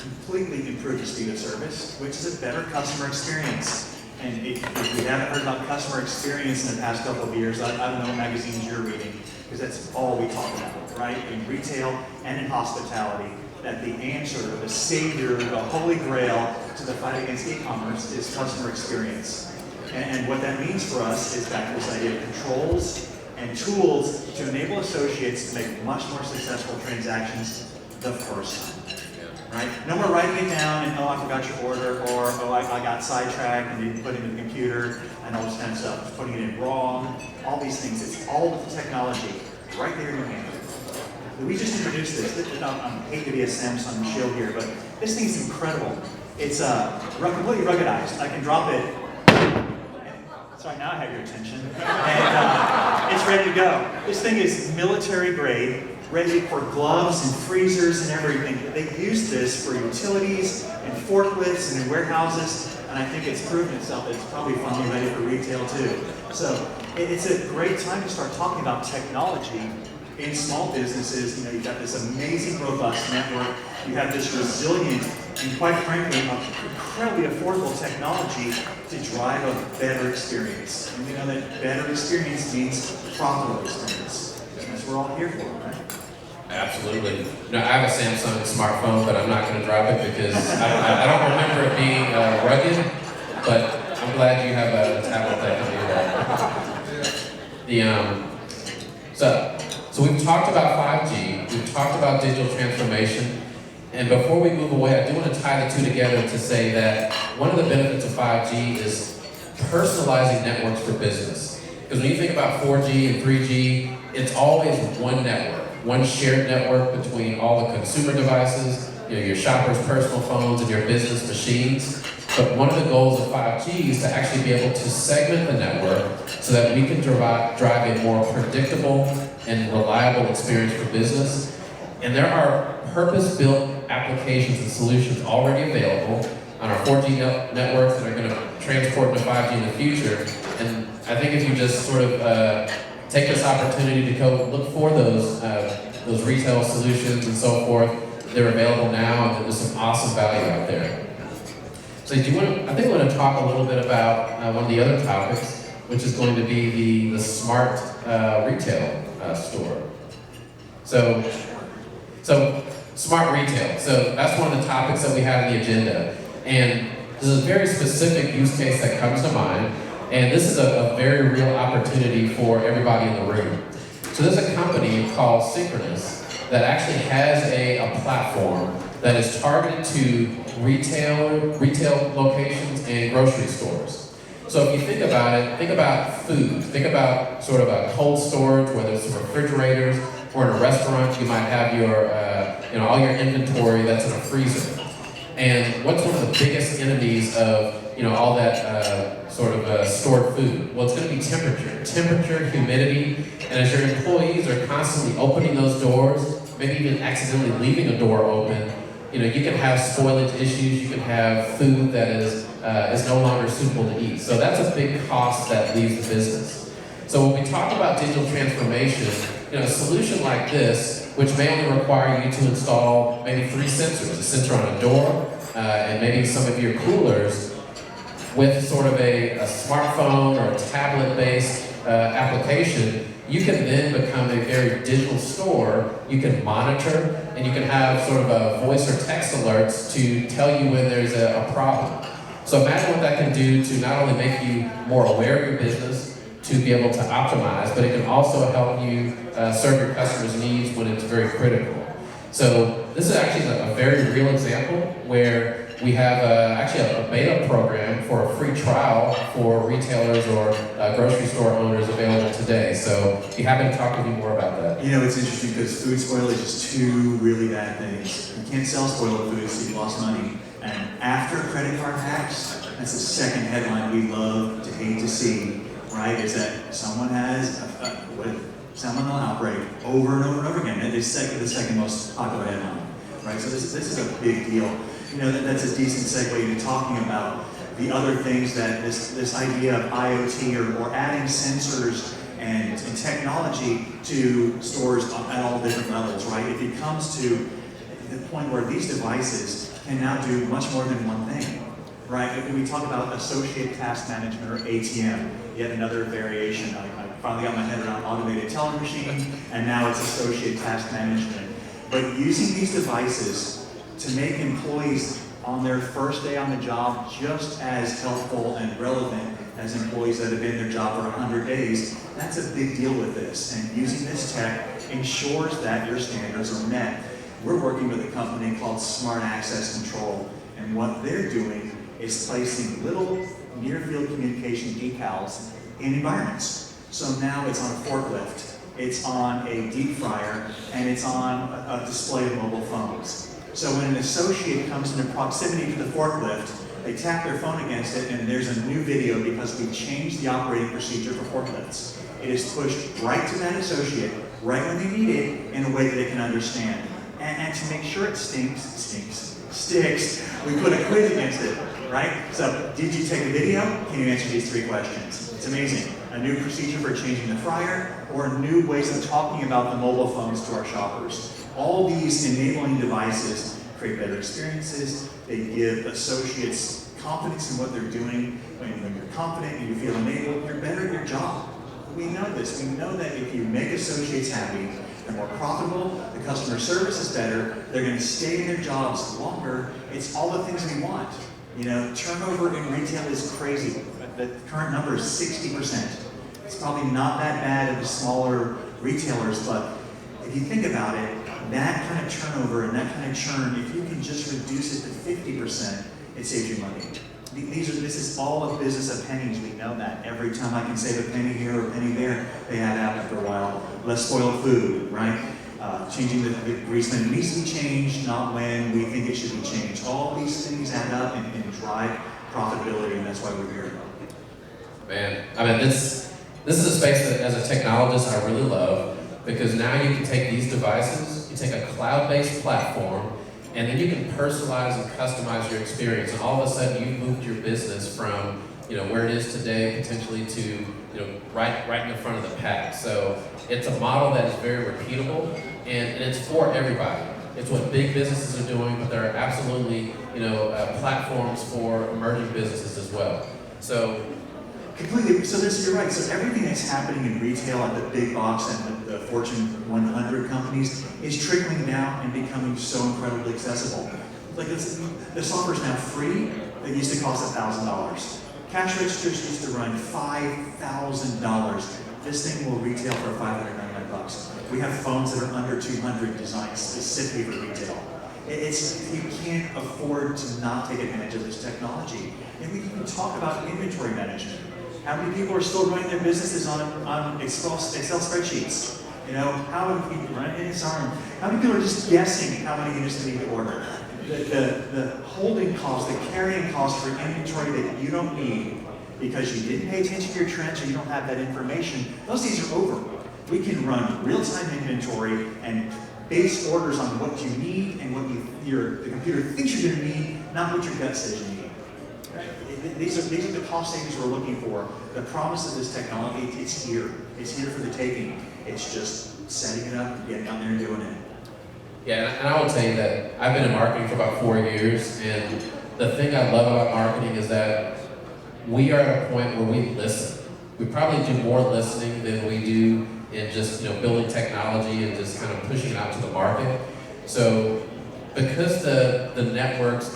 completely improve the speed of service, which is a better customer experience. And if you haven't heard about customer experience in the past couple of years, I don't know what magazines you're reading, because that's all we talk about, right? In retail and in hospitality, that the answer, the savior, the holy grail to the fight against e-commerce is customer experience. And what that means for us is back to this idea of controls and tools to enable associates to make much more successful transactions the first time, right? No more writing it down and, oh, I forgot your order, or, oh, I got sidetracked and you put it in the computer and all this kind of stuff, just putting it in wrong, all these things. It's all the technology right there in your hand. We just introduced this. I hate to be a Samsung shield here, but this thing's incredible. It's completely ruggedized. I can drop it. Sorry, now I have your attention. And it's ready to go. This thing is military grade. ready for gloves and freezers and everything. They use this for utilities and forklifts and in warehouses, and I think it's proven itself that it's probably finally ready for retail too. So it's a great time to start talking about technology in small businesses. You know, you've got this amazing, robust network. You have this resilient and, quite frankly, incredibly affordable technology to drive a better experience. And we know that better experience means profitable experience. And that's what we're all here for, right? Absolutely. You know, I have a Samsung smartphone, but I'm not going to drop it because I don't remember it being rugged, but I'm glad you have a tablet that can do that. So we've talked about 5G, we've talked about digital transformation, and before we move away, I do want to tie the two together to say that one of the benefits of 5G is personalizing networks for business. Because when you think about 4G and 3G, it's always one network, one shared network between all the consumer devices, you know, your shoppers' personal phones and your business machines. But one of the goals of 5G is to actually be able to segment the network so that we can drive a more predictable and reliable experience for business. And there are purpose-built applications and solutions already available on our 4G networks that are going to transport into 5G in the future. And I think if you just sort of take this opportunity to go look for those retail solutions and so forth, they're available now, and there's some awesome value out there. So I think we want to talk a little bit about one of the other topics, which is going to be the smart retail store. So smart retail. So that's one of the topics that we have in the agenda. And this is a very specific use case that comes to mind. And this is a very real opportunity for everybody in the room. So there's a company called Tkn's that actually has a platform that is targeted to retail locations and grocery stores. So if you think about it, think about food. Think about sort of a cold storage, whether it's refrigerators, or in a restaurant, you might have your, all your inventory that's in a freezer. And what's one of the biggest enemies of, all that stored food? Well, it's going to be temperature, humidity, and as your employees are constantly opening those doors, maybe even accidentally leaving a door open, you can have spoilage issues, you can have food that is no longer suitable to eat. So that's a big cost that leaves the business. So when we talk about digital transformation, a solution like this, which may only require you to install maybe 3 sensors, a sensor on a door, and maybe some of your coolers, with sort of a smartphone or a tablet-based application, you can then become a very digital store. You can monitor, and you can have sort of a voice or text alerts to tell you when there's a problem. So imagine what that can do to not only make you more aware of your business, to be able to optimize, but it can also help you serve your customers' needs when it's very critical. So this is actually a very real example where we have actually a beta program for a free trial for retailers or grocery store owners available today. So be happy to talk with you more about that. It's interesting because food spoilage is 2 really bad things. You can't sell spoiled food, so you lost money. And after credit card hacks, that's the second headline we love to hate to see, right? Is that someone has a salmonella outbreak over and over and over again. It's the second most popular headline, right? So this is a big deal. That's a decent segue into talking about the other things that this idea of IoT or adding sensors and technology to stores at all different levels, right? It comes to the point where these devices can now do much more than one thing, right? We talk about associate task management or ATM, yet another variation. I finally got my head around automated teller machine, and now it's associate task management. But using these devices to make employees on their first day on the job just as helpful and relevant as employees that have been in their job for 100 days, that's a big deal with this. And using this tech ensures that your standards are met. We're working with a company called Smart Access Control, and what they're doing is placing little near-field communication decals in environments. So now it's on a forklift, it's on a deep fryer, and it's on a display of mobile phones. So when an associate comes into proximity to the forklift, they tap their phone against it, and there's a new video because we changed the operating procedure for forklifts. It is pushed right to that associate, right when they need it, in a way that they can understand. And to make sure it sticks, we put a quiz against it, right? So, did you take a video? Can you answer these 3 questions? It's amazing. A new procedure for changing the fryer, or new ways of talking about the mobile phones to our shoppers. All these enabling devices create better experiences. They give associates confidence in what they're doing. When you're confident and you feel enabled, you're better at your job. We know this. We know that if you make associates happy, they're more profitable, the customer service is better, they're going to stay in their jobs longer. It's all the things we want. You know, turnover in retail is crazy. The current number is 60%. It's probably not that bad at the smaller retailers, but if you think about it, that kind of turnover and that kind of churn, if you can just reduce it to 50%, it saves you money. This is all a business of pennies. We know that. Every time I can save a penny here or a penny there, they add up after a while. Less spoiled food, right? Changing the grease when it needs to be changed, not when we think it should be changed. All these things add up and drive profitability, and that's why we're here. Man, I mean, this is a space that, as a technologist, I really love, because now you can take these devices, you take a cloud-based platform, and then you can personalize and customize your experience. And all of a sudden, you've moved your business from, you know, where it is today potentially to, you know, right in the front of the pack. So it's a model that is very repeatable, and it's for everybody. It's what big businesses are doing, but there are absolutely, you know, platforms for emerging businesses as well. So. Completely. So you're right. So everything that's happening in retail at the big box and the Fortune 100 companies is trickling down and becoming so incredibly accessible. Like the software is now free. It used to cost $1,000. Cash registers used to run $5,000. This thing will retail for $599. We have phones that are under $200 designed specifically for retail. You can't afford to not take advantage of this technology. And we can talk about inventory management. How many people are still running their businesses on Excel spreadsheets? You know, how many people run How many people are just guessing how many units they need to order? The holding cost, the carrying cost for inventory that you don't need because you didn't pay attention to your trends or you don't have that information, those days are over. We can run real-time inventory and base orders on what you need and what the computer thinks you're going to need, not what your gut says you need. These are the cost savings we're looking for. The promise of this technology, it's here. It's here for the taking. It's just setting it up and getting out there and doing it. Yeah, and I will tell you that I've been in marketing for about 4 years, and the thing I love about marketing is that we are at a point where we listen. We probably do more listening than we do in just, you know, building technology and just kind of pushing it out to the market. So because the networks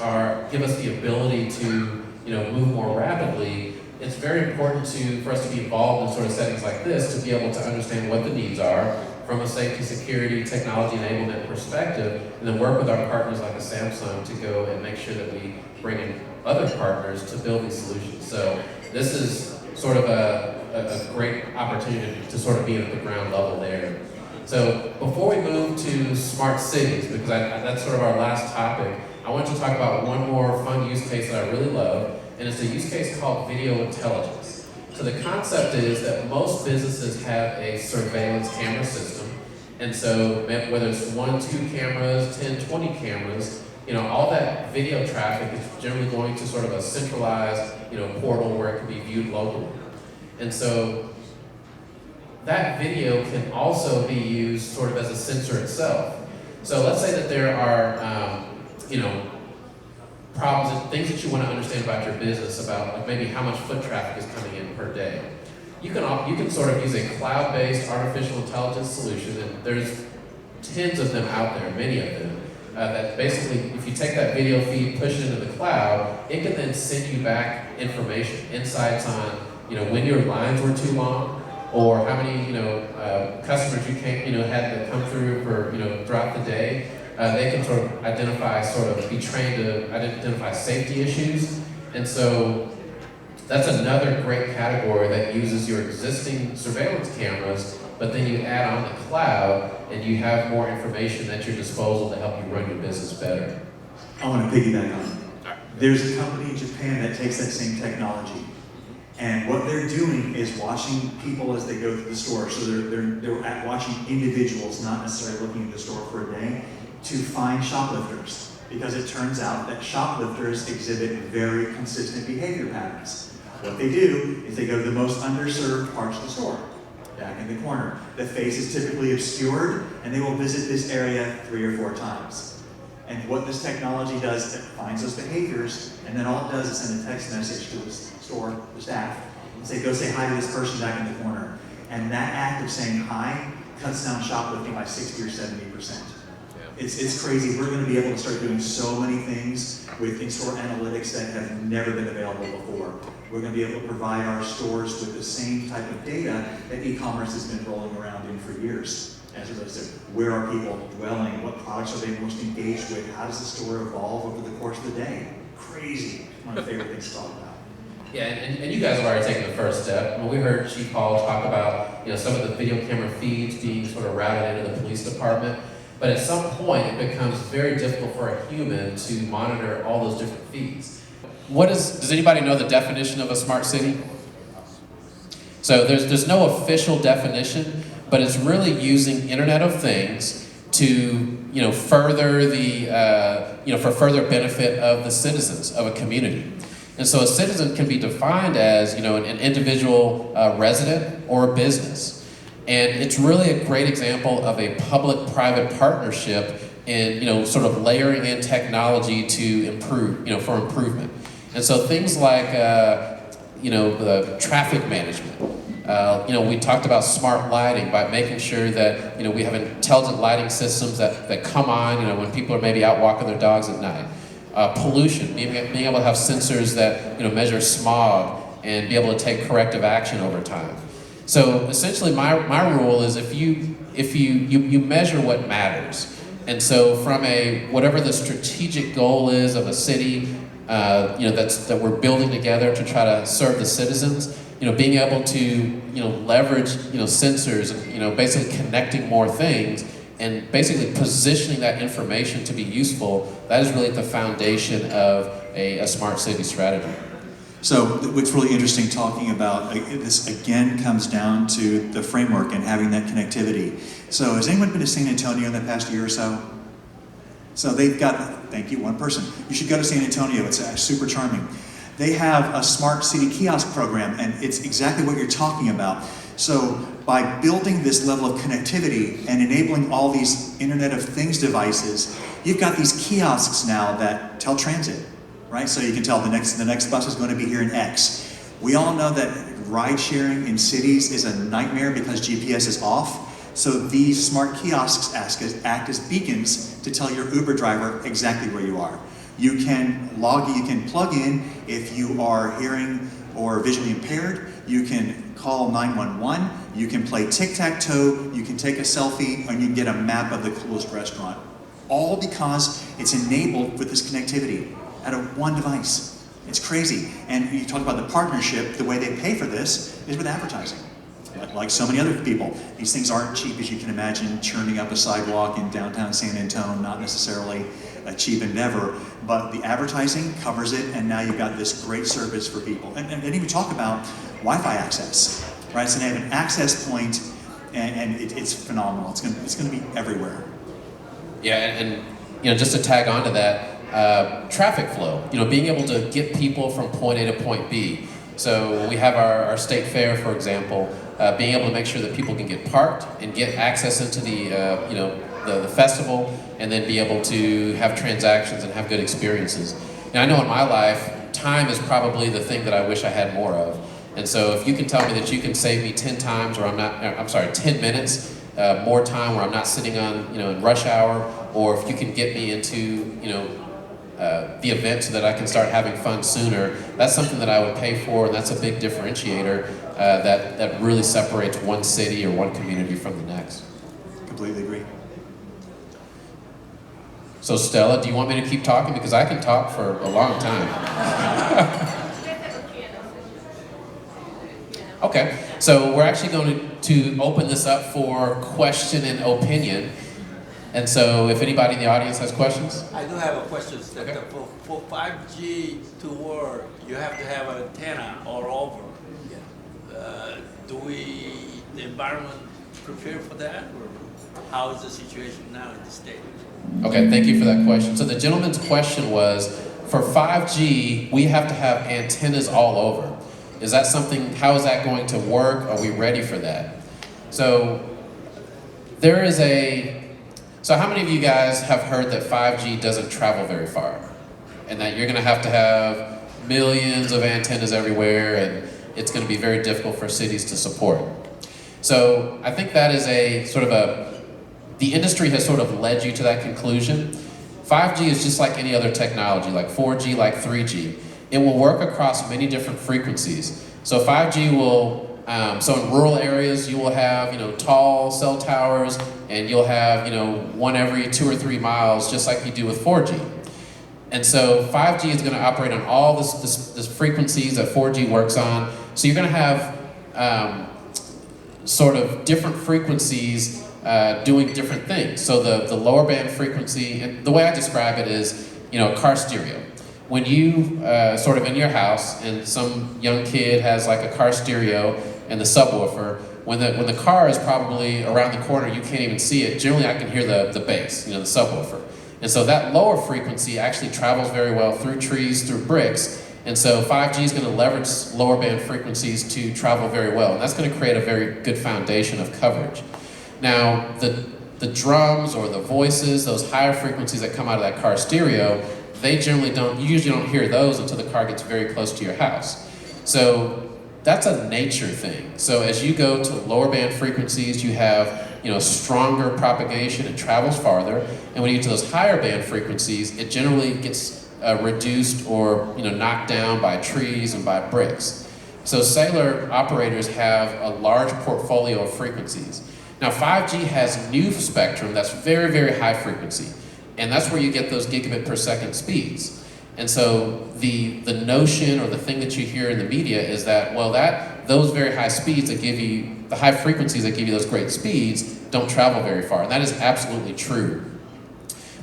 give us the ability to, you know, move more rapidly, it's very important for us to be involved in sort of settings like this to be able to understand what the needs are from a safety, security, technology enablement perspective, and then work with our partners like a Samsung to go and make sure that we bring in other partners to build these solutions. So this is sort of a great opportunity to sort of be at the ground level there. So before we move to smart cities, because that's sort of our last topic, I want to talk about one more fun use case that I really love, and it's a use case called video intelligence. So the concept is that most businesses have a surveillance camera system, and so whether it's 1, 2 cameras, 10, 20 cameras, you know, all that video traffic is generally going to sort of a centralized, you know, portal where it can be viewed locally. And so that video can also be used sort of as a sensor itself. So let's say that there are, you know, problems and things that you want to understand about your business, about like maybe how much foot traffic is coming in per day. You can sort of use a cloud-based artificial intelligence solution, and there's tens of them out there, many of them, that basically, if you take that video feed, push it into the cloud, it can then send you back information, insights on, you know, when your lines were too long, or how many, you know, customers you had to come through for, you know, throughout the day. They can sort of be trained to identify safety issues. And so that's another great category that uses your existing surveillance cameras, but then you add on the cloud and you have more information at your disposal to help you run your business better. I want to piggyback on There's a company in Japan that takes that same technology, and what they're doing is watching people as they go through the store. So they're watching individuals, not necessarily looking at the store for a day, to find shoplifters. Because it turns out that shoplifters exhibit very consistent behavior patterns. What they do is they go to the most underserved parts of the store, back in the corner. The face is typically obscured, and they will visit this area 3 or 4 times. And what this technology does, it finds those behaviors, and then all it does is send a text message to the store, the staff, and say, go say hi to this person back in the corner. And that act of saying hi cuts down shoplifting by 60 or 70%. It's crazy. We're going to be able to start doing so many things with in-store analytics that have never been available before. We're going to be able to provide our stores with the same type of data that e-commerce has been rolling around in for years. As it relates to where are people dwelling, what products are they most engaged with, how does the store evolve over the course of the day? Crazy. One of my favorite things to talk about. Yeah, and you guys have already taken the first step. I mean, we heard Chief Hall talk about some of the video camera feeds being sort of routed into the police department. But at some point, it becomes very difficult for a human to monitor all those different feeds. Does anybody know the definition of a smart city? So there's no official definition, but it's really using Internet of Things to further for further benefit of the citizens of a community. And so a citizen can be defined as an individual resident or a business. And it's really a great example of a public-private partnership in, sort of layering in technology to improve, for improvement. And so things like, the traffic management. We talked about smart lighting by making sure that, we have intelligent lighting systems that come on, when people are maybe out walking their dogs at night. Pollution, being able to have sensors that, measure smog and be able to take corrective action over time. So essentially my rule is if you measure what matters. And so from whatever the strategic goal is of a city, that we're building together to try to serve the citizens, being able to, leverage, sensors and, basically connecting more things and basically positioning that information to be useful, that is really the foundation of a smart city strategy. So what's really interesting talking about this again comes down to the framework and having that connectivity. So has anyone been to San Antonio in the past year or so? So they've got, thank you, one person. You should go to San Antonio, it's super charming. They have a smart city kiosk program, and it's exactly what you're talking about. So by building this level of connectivity and enabling all these Internet of Things devices, you've got these kiosks now that tell transit. Right, so you can tell the next bus is going to be here in X. We all know that ride sharing in cities is a nightmare because GPS is off. So these smart kiosks act as beacons to tell your Uber driver exactly where you are. You can plug in if you are hearing or visually impaired. You can call 911. You can play tic-tac-toe. You can take a selfie, and you can get a map of the coolest restaurant. All because it's enabled with this connectivity. Out of one device. It's crazy. And you talk about the partnership, the way they pay for this is with advertising. Like so many other people. These things aren't cheap as you can imagine, churning up a sidewalk in downtown San Antonio, not necessarily a cheap endeavor, but the advertising covers it, and now you've got this great service for people. And even talk about Wi-Fi access, right? So they have an access point, and it's phenomenal. It's going to be everywhere. Yeah, and just to tag on to that, traffic flow, being able to get people from point A to point B. So we have our state fair, for example, being able to make sure that people can get parked and get access into the festival, and then be able to have transactions and have good experiences. And I know in my life, time is probably the thing that I wish I had more of. And so if you can tell me that you can save me 10 minutes more time where I'm not sitting on, in rush hour, or if you can get me into, the event so that I can start having fun sooner, that's something that I would pay for, and that's a big differentiator that really separates one city or one community from the next. Completely agree. So Stella, do you want me to keep talking? Because I can talk for a long time. Okay, so we're actually going to open this up for question and opinion. And so if anybody in the audience has questions. I do have a question. That Okay. for 5G to work, you have to have an antenna all over. The environment prepare for that? Or how is the situation now in the state? Okay, thank you for that question. So the gentleman's question was, for 5G, we have to have antennas all over. Is that something, how is that going to work? Are we ready for that? So there is so how many of you guys have heard that 5G doesn't travel very far? And that you're gonna have to have millions of antennas everywhere, and it's gonna be very difficult for cities to support. So I think that is the industry has sort of led you to that conclusion. 5G is just like any other technology, like 4G, like 3G. It will work across many different frequencies. So 5G will, so in rural areas, you will have, tall cell towers, and you'll have, one every 2 or 3 miles, just like you do with 4G. And so 5G is gonna operate on all this frequencies that 4G works on. So you're gonna have sort of different frequencies doing different things. So the lower band frequency, and the way I describe it is, a car stereo. When you sort of in your house and some young kid has like a car stereo and the subwoofer, when the car is probably around the corner, you can't even see it. Generally, I can hear the bass, the subwoofer. And so that lower frequency actually travels very well through trees, through bricks. And so 5G is going to leverage lower band frequencies to travel very well. And that's going to create a very good foundation of coverage. Now, the drums or the voices, those higher frequencies that come out of that car stereo, you usually don't hear those until the car gets very close to your house. So that's a nature thing. So as you go to lower band frequencies, you have stronger propagation, it travels farther. And when you get to those higher band frequencies, it generally gets reduced or knocked down by trees and by bricks. So cellular operators have a large portfolio of frequencies. Now 5G has new spectrum that's very, very high frequency. And that's where you get those gigabit per second speeds. And so the notion or the thing that you hear in the media is that, those very high speeds that give you, the high frequencies that give you those great speeds don't travel very far. And that is absolutely true.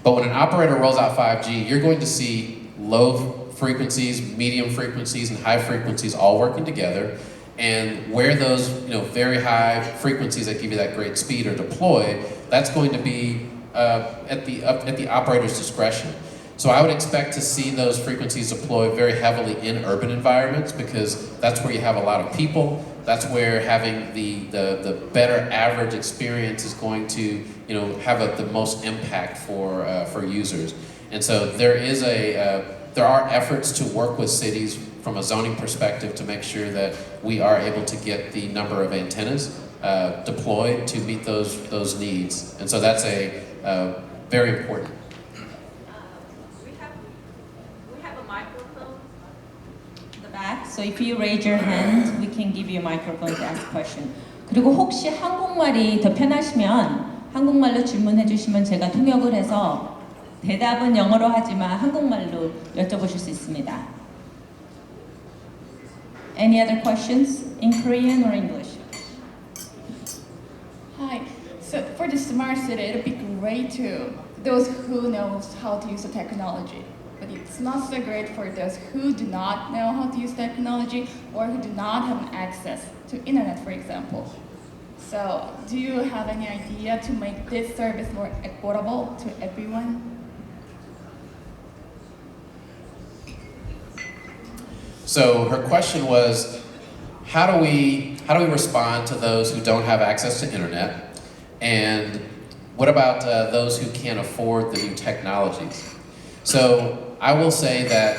But when an operator rolls out 5G, you're going to see low frequencies, medium frequencies, and high frequencies all working together. And where those very high frequencies that give you that great speed are deployed, that's going to be at the operator's discretion. So I would expect to see those frequencies deployed very heavily in urban environments because that's where you have a lot of people. That's where having the better average experience is going to have the most impact for users. And so there are efforts to work with cities from a zoning perspective to make sure that we are able to get the number of antennas deployed to meet those needs. And so that's very important. We have a microphone in the back, so if you raise your hand, we can give you a microphone to ask a question. 그리고 혹시 한국말이 더 편하시면 한국말로 질문해 주시면 제가 통역을 해서 대답은 영어로 하지만 한국말로 여쭤보실 수 있습니다. Any other questions in Korean or English? Hi. So for the smart city, it'd be great to those who knows how to use the technology. But it's not so great for those who do not know how to use technology or who do not have access to internet, for example. So do you have any idea to make this service more equitable to everyone? So her question was, how do we respond to those who don't have access to internet? And what about those who can't afford the new technologies? So I will say that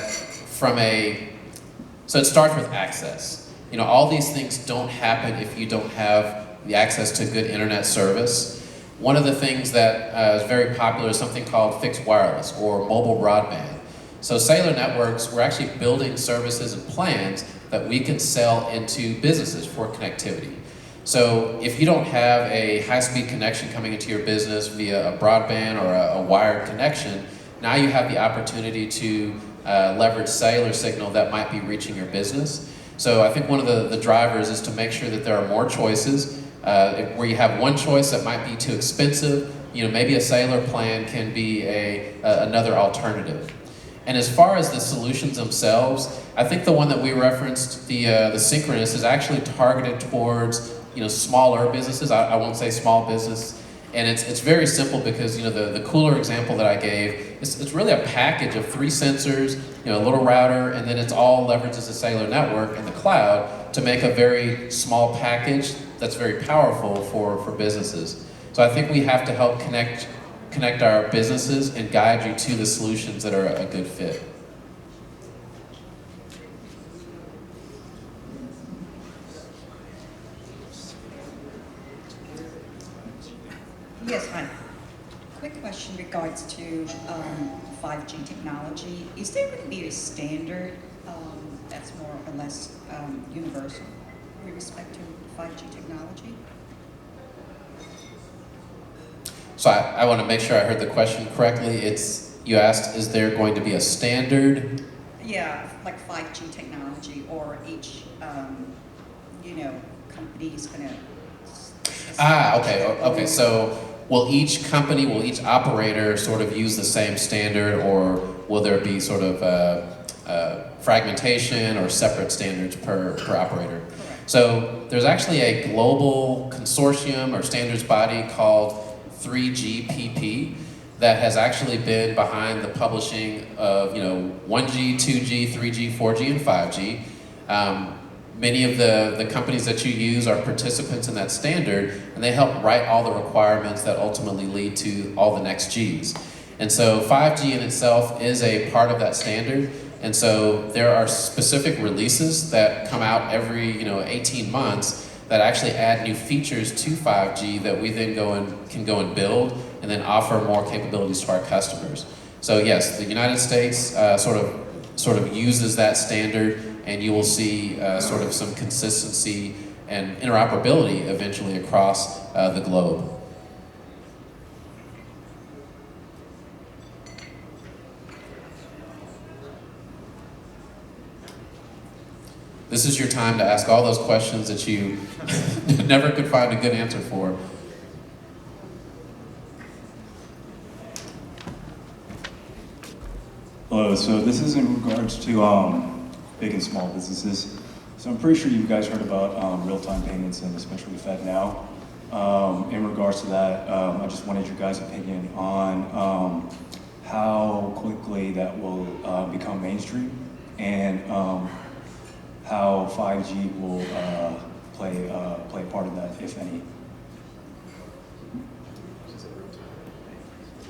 so it starts with access. All these things don't happen if you don't have the access to good internet service. One of the things that is very popular is something called fixed wireless or mobile broadband. So cellular networks, we're actually building services and plans that we can sell into businesses for connectivity. So if you don't have a high-speed connection coming into your business via a broadband or a wired connection, now you have the opportunity to leverage cellular signal that might be reaching your business. So I think one of the drivers is to make sure that there are more choices. Where you have one choice that might be too expensive, maybe a cellular plan can be another alternative. And as far as the solutions themselves, I think the one that we referenced, the synchronous, is actually targeted towards smaller businesses. I won't say small business, and it's very simple because the cooler example that I gave, it's really a package of 3 sensors, a little router, and then it's all leveraged as a cellular network in the cloud to make a very small package that's very powerful for businesses. So I think we have to help connect our businesses and guide you to the solutions that are a good fit. Yes, hi. Quick question regards to 5G technology. Is there going to be a standard that's more or less universal with respect to 5G technology? So I want to make sure I heard the question correctly. You asked, is there going to be a standard? Yeah, like 5G technology, or each company is going to. Okay. So will each company, will each operator sort of use the same standard, or will there be sort of fragmentation or separate standards per operator? Correct. So there's actually a global consortium or standards body called 3GPP that has actually been behind the publishing of 1G, 2G, 3G, 4G, and 5G. Many of the companies that you use are participants in that standard, and they help write all the requirements that ultimately lead to all the next Gs. And so 5G in itself is a part of that standard, and so there are specific releases that come out every 18 months that actually add new features to 5G that we then can go and build and then offer more capabilities to our customers. So yes, the United States sort of uses that standard, and you will see sort of some consistency and interoperability eventually across the globe. This is your time to ask all those questions that you never could find a good answer for. Hello, so this is in regards to big and small businesses. So I'm pretty sure you guys heard about real-time payments and especially FedNow. In regards to that, I just wanted your guys' opinion on how quickly that will become mainstream, and how 5G will play a part in that, if any.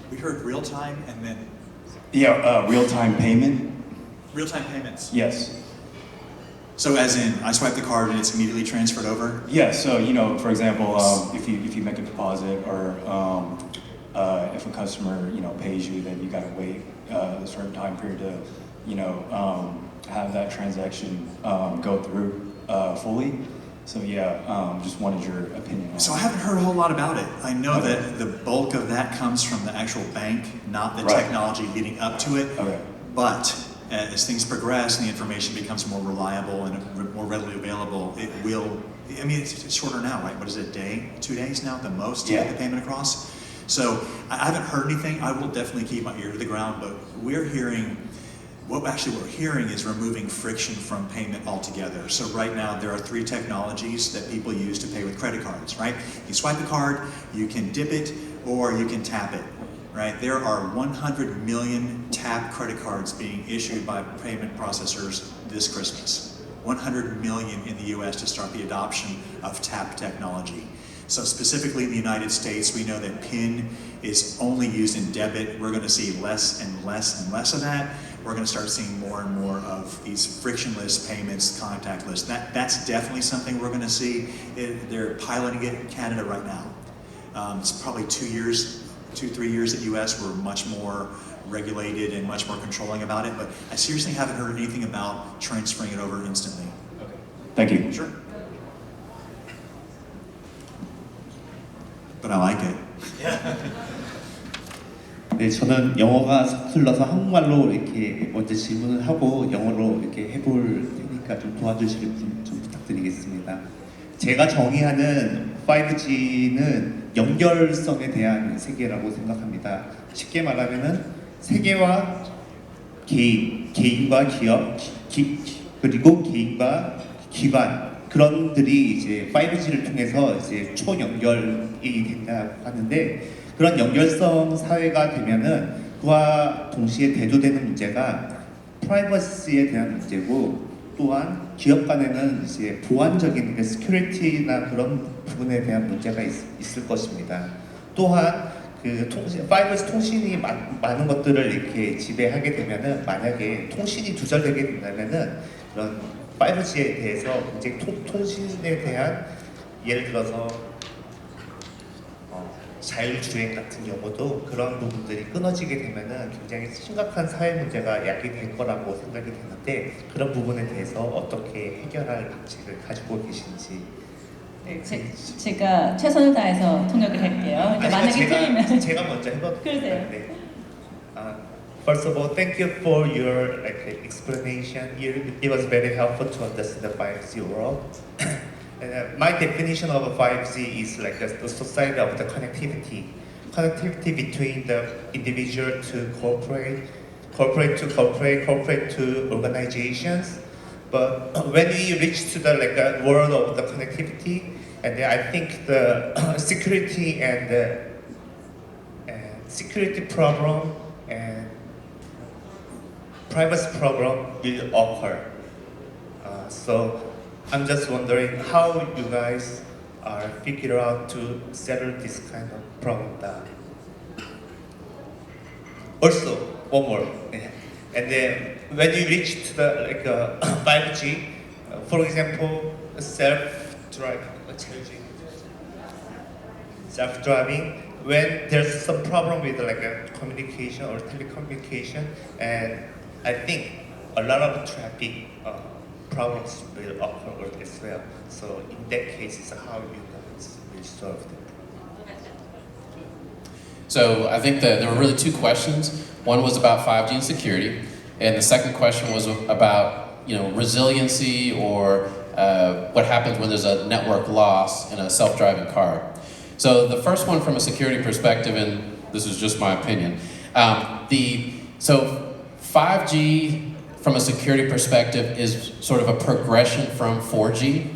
We heard real time and then. Yeah, real-time payment. Real-time payments. Yes. So as in, I swipe the card and it's immediately transferred over? Yeah, so for example, if you make a deposit, or if a customer pays you, then you gotta wait a certain time period to have that transaction go through fully. So yeah, just wanted your opinion on So it. I haven't heard a whole lot about it. I know that the bulk of that comes from the actual bank, not the Right. technology leading up to it. Okay. But as things progress and the information becomes more reliable and more readily available, it will, it's shorter now, right? What is it, a day, 2 days now at the most to get the payment across? So I haven't heard anything. I will definitely keep my ear to the ground, but we're hearing, what we're hearing is removing friction from payment altogether. So right now there are 3 technologies that people use to pay with credit cards, right? You swipe the card, you can dip it, or you can tap it. Right? There are 100 million tap credit cards being issued by payment processors this Christmas. 100 million in the US to start the adoption of tap technology. So specifically in the United States, we know that PIN is only used in debit. We're going to see less and less and less of that. We're going to start seeing more and more of these frictionless payments, contactless. That's definitely something we're going to see. They're piloting it in Canada right now. It's probably 2 years, 2-3 years at US, we're much more regulated and much more controlling about it, but I seriously haven't heard anything about transferring it over instantly. Okay. Thank you. Sure. But I like it. 네, 저는 영어가 서툴러서 한국말로 이렇게 먼저 질문을 하고 영어로 이렇게 해볼 테니까 좀 도와주실 분 좀 부탁드리겠습니다. 제가 정의하는 5G는 연결성에 대한 세계라고 생각합니다. 쉽게 말하면은 세계와 개인과 기업, 그리고 개인과 기관 그런들이 이제 5G를 통해서 이제 초연결이 된다고 하는데 그런 연결성 사회가 되면은 그와 동시에 대두되는 문제가 프라이버시에 대한 문제고 또한 기업 간에는 이제 보안적인 시큐리티나 그런 부분에 대한 문제가 있을 것입니다. 또한 그 5G 통신이 많은 것들을 이렇게 지배하게 되면은 만약에 통신이 두절되게 된다면은 그런 5G에 대해서 굉장히 통신에 대한 예를 들어서 자율주행 같은 경우도 그런 부분들이 끊어지게 되면은 굉장히 심각한 사회 문제가 야기될 거라고 생각이 되는데 그런 부분에 대해서 어떻게 해결할 방식을 가지고 계신지. 네, 제가 최선을 다해서 통역을 할게요. 그러니까 만약에 틀리면 제가 먼저 해볼게요. 그러세요. 네. First of all, thank you for your explanation. It was very helpful to understand the 5G world. And my definition of a 5G is like the society of the connectivity between the individual to corporate to organizations. But when we reach to the world of the connectivity, and then I think the security and the security problem and privacy problem will occur. So I'm just wondering how you guys are figure out to settle this kind of problem down. Also, one more. And then when you reach to the 5G, for example, self-driving, when there's some problem with a communication or telecommunication, and I think a lot of traffic problems will occur as well. So in that case, it's how you guys will solve the problem. So I think that there were really two questions. One was about 5G and security, and the second question was about resiliency or what happens when there's a network loss in a self-driving car. So the first one from a security perspective, and this is just my opinion, so 5G from a security perspective is sort of a progression from 4G,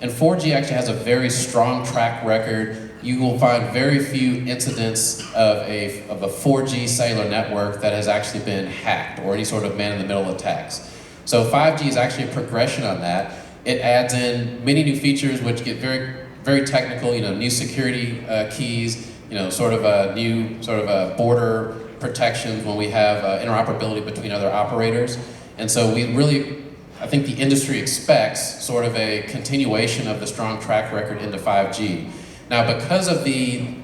and 4G actually has a very strong track record. You will find very few incidents of a 4G cellular network that has actually been hacked or any sort of man-in-the-middle attacks. So 5G is actually a progression on that. It adds in many new features which get very, very technical, new security keys, sort of a new border protections when we have interoperability between other operators. And so I think the industry expects sort of a continuation of the strong track record into 5G. Now, because of the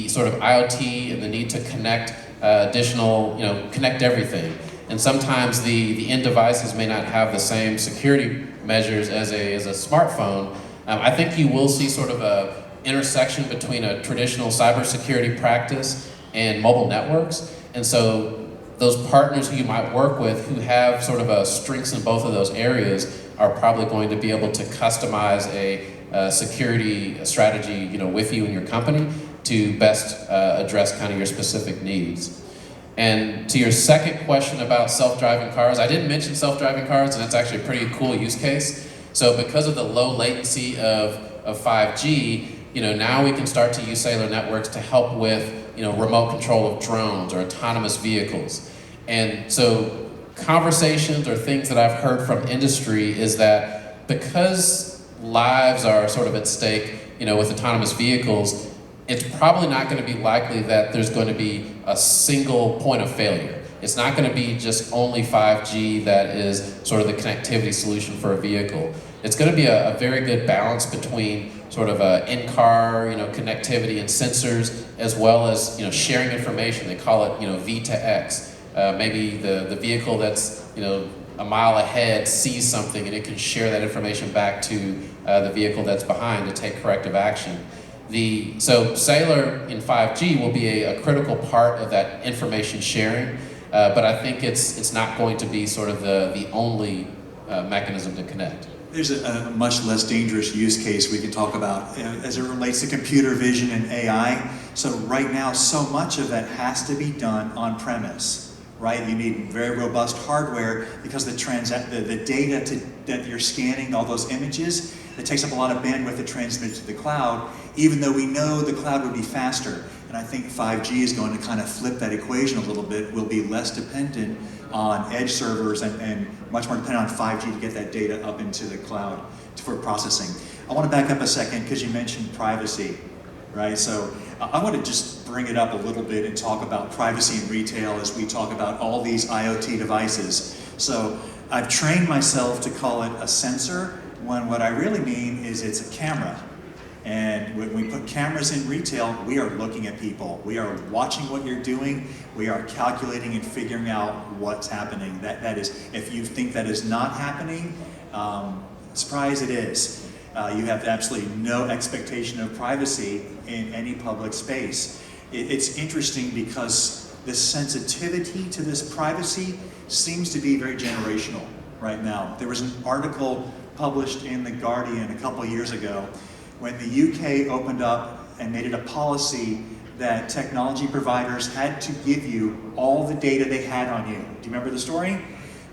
sort of IoT and the need to connect additional, connect everything, and sometimes the end devices may not have the same security measures as a smartphone, I think you will see sort of a intersection between a traditional cybersecurity practice and mobile networks. And so those partners who you might work with who have sort of a strengths in both of those areas are probably going to be able to customize a security strategy, with you and your company to best address kind of your specific needs. And to your second question about self-driving cars, I didn't mention self-driving cars, and it's actually a pretty cool use case. So because of the low latency of 5G, now we can start to use cellular networks to help with, remote control of drones or autonomous vehicles. And so conversations or things that I've heard from industry is that because lives are sort of at stake, with autonomous vehicles, it's probably not going to be likely that there's going to be a single point of failure. It's not going to be just only 5G that is sort of the connectivity solution for a vehicle. It's going to be a very good balance between sort of in-car, connectivity and sensors, as well as, sharing information. They call it, V to X. Maybe the vehicle that's, a mile ahead sees something and it can share that information back to the vehicle that's behind to take corrective action. So cellular in 5G will be a critical part of that information sharing, but I think it's not going to be sort of the only mechanism to connect. There's a much less dangerous use case we can talk about as it relates to computer vision and AI. So right now, so much of that has to be done on premise, right? You need very robust hardware because the data that you're scanning, all those images, it takes up a lot of bandwidth to transmit to the cloud, even though we know the cloud would be faster. And I think 5G is going to kind of flip that equation a little bit. We'll be less dependent on edge servers and much more dependent on 5G to get that data up into the cloud for processing. I want to back up a second because you mentioned privacy, right? So I want to just bring it up a little bit and talk about privacy in retail as we talk about all these IoT devices. So I've trained myself to call it a sensor when what I really mean is it's a camera. And when we put cameras in retail, we are looking at people. We are watching what you're doing. We are calculating and figuring out what's happening. That is, if you think that is not happening, surprise it is. You have absolutely no expectation of privacy in any public space. It's interesting because the sensitivity to this privacy seems to be very generational right now. There was an article published in The Guardian a couple years ago when the UK opened up and made it a policy that technology providers had to give you all the data they had on you. Do you remember the story?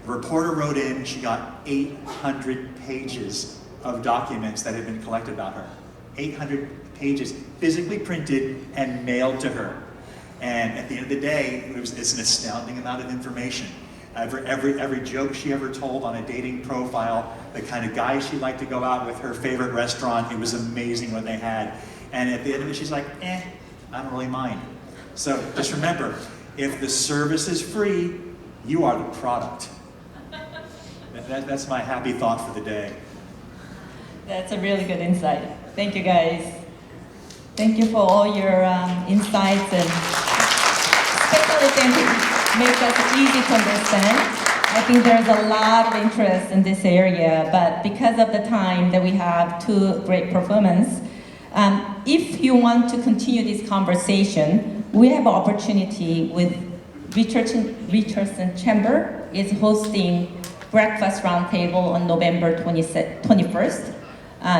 The reporter wrote in, she got 800 pages of documents that had been collected about her. 800 pages physically printed and mailed to her. And at the end of the day, it's an astounding amount of information. Every joke she ever told on a dating profile, the kind of guys she liked to go out with, her favorite restaurant, it was amazing what they had. And at the end of it, she's like, I don't really mind. So just remember, if the service is free, you are the product. That's my happy thought for the day. That's a really good insight. Thank you, guys. Thank you for all your insights, and especially thank you. Makes us easy to understand. I think there's a lot of interest in this area, but because of the time that we have to great performance, if you want to continue this conversation, we have an opportunity with Richardson Chamber is hosting breakfast roundtable on November 21st.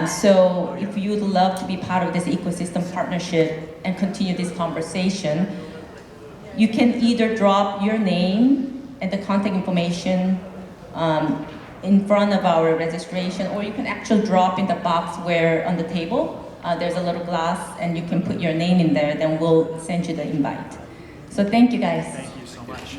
So if you'd love to be part of this ecosystem partnership and continue this conversation, you can either drop your name and the contact information in front of our registration, or you can actually drop in the box where on the table there's a little glass and you can put your name in there, then we'll send you the invite. So thank you, guys. Thank you so much.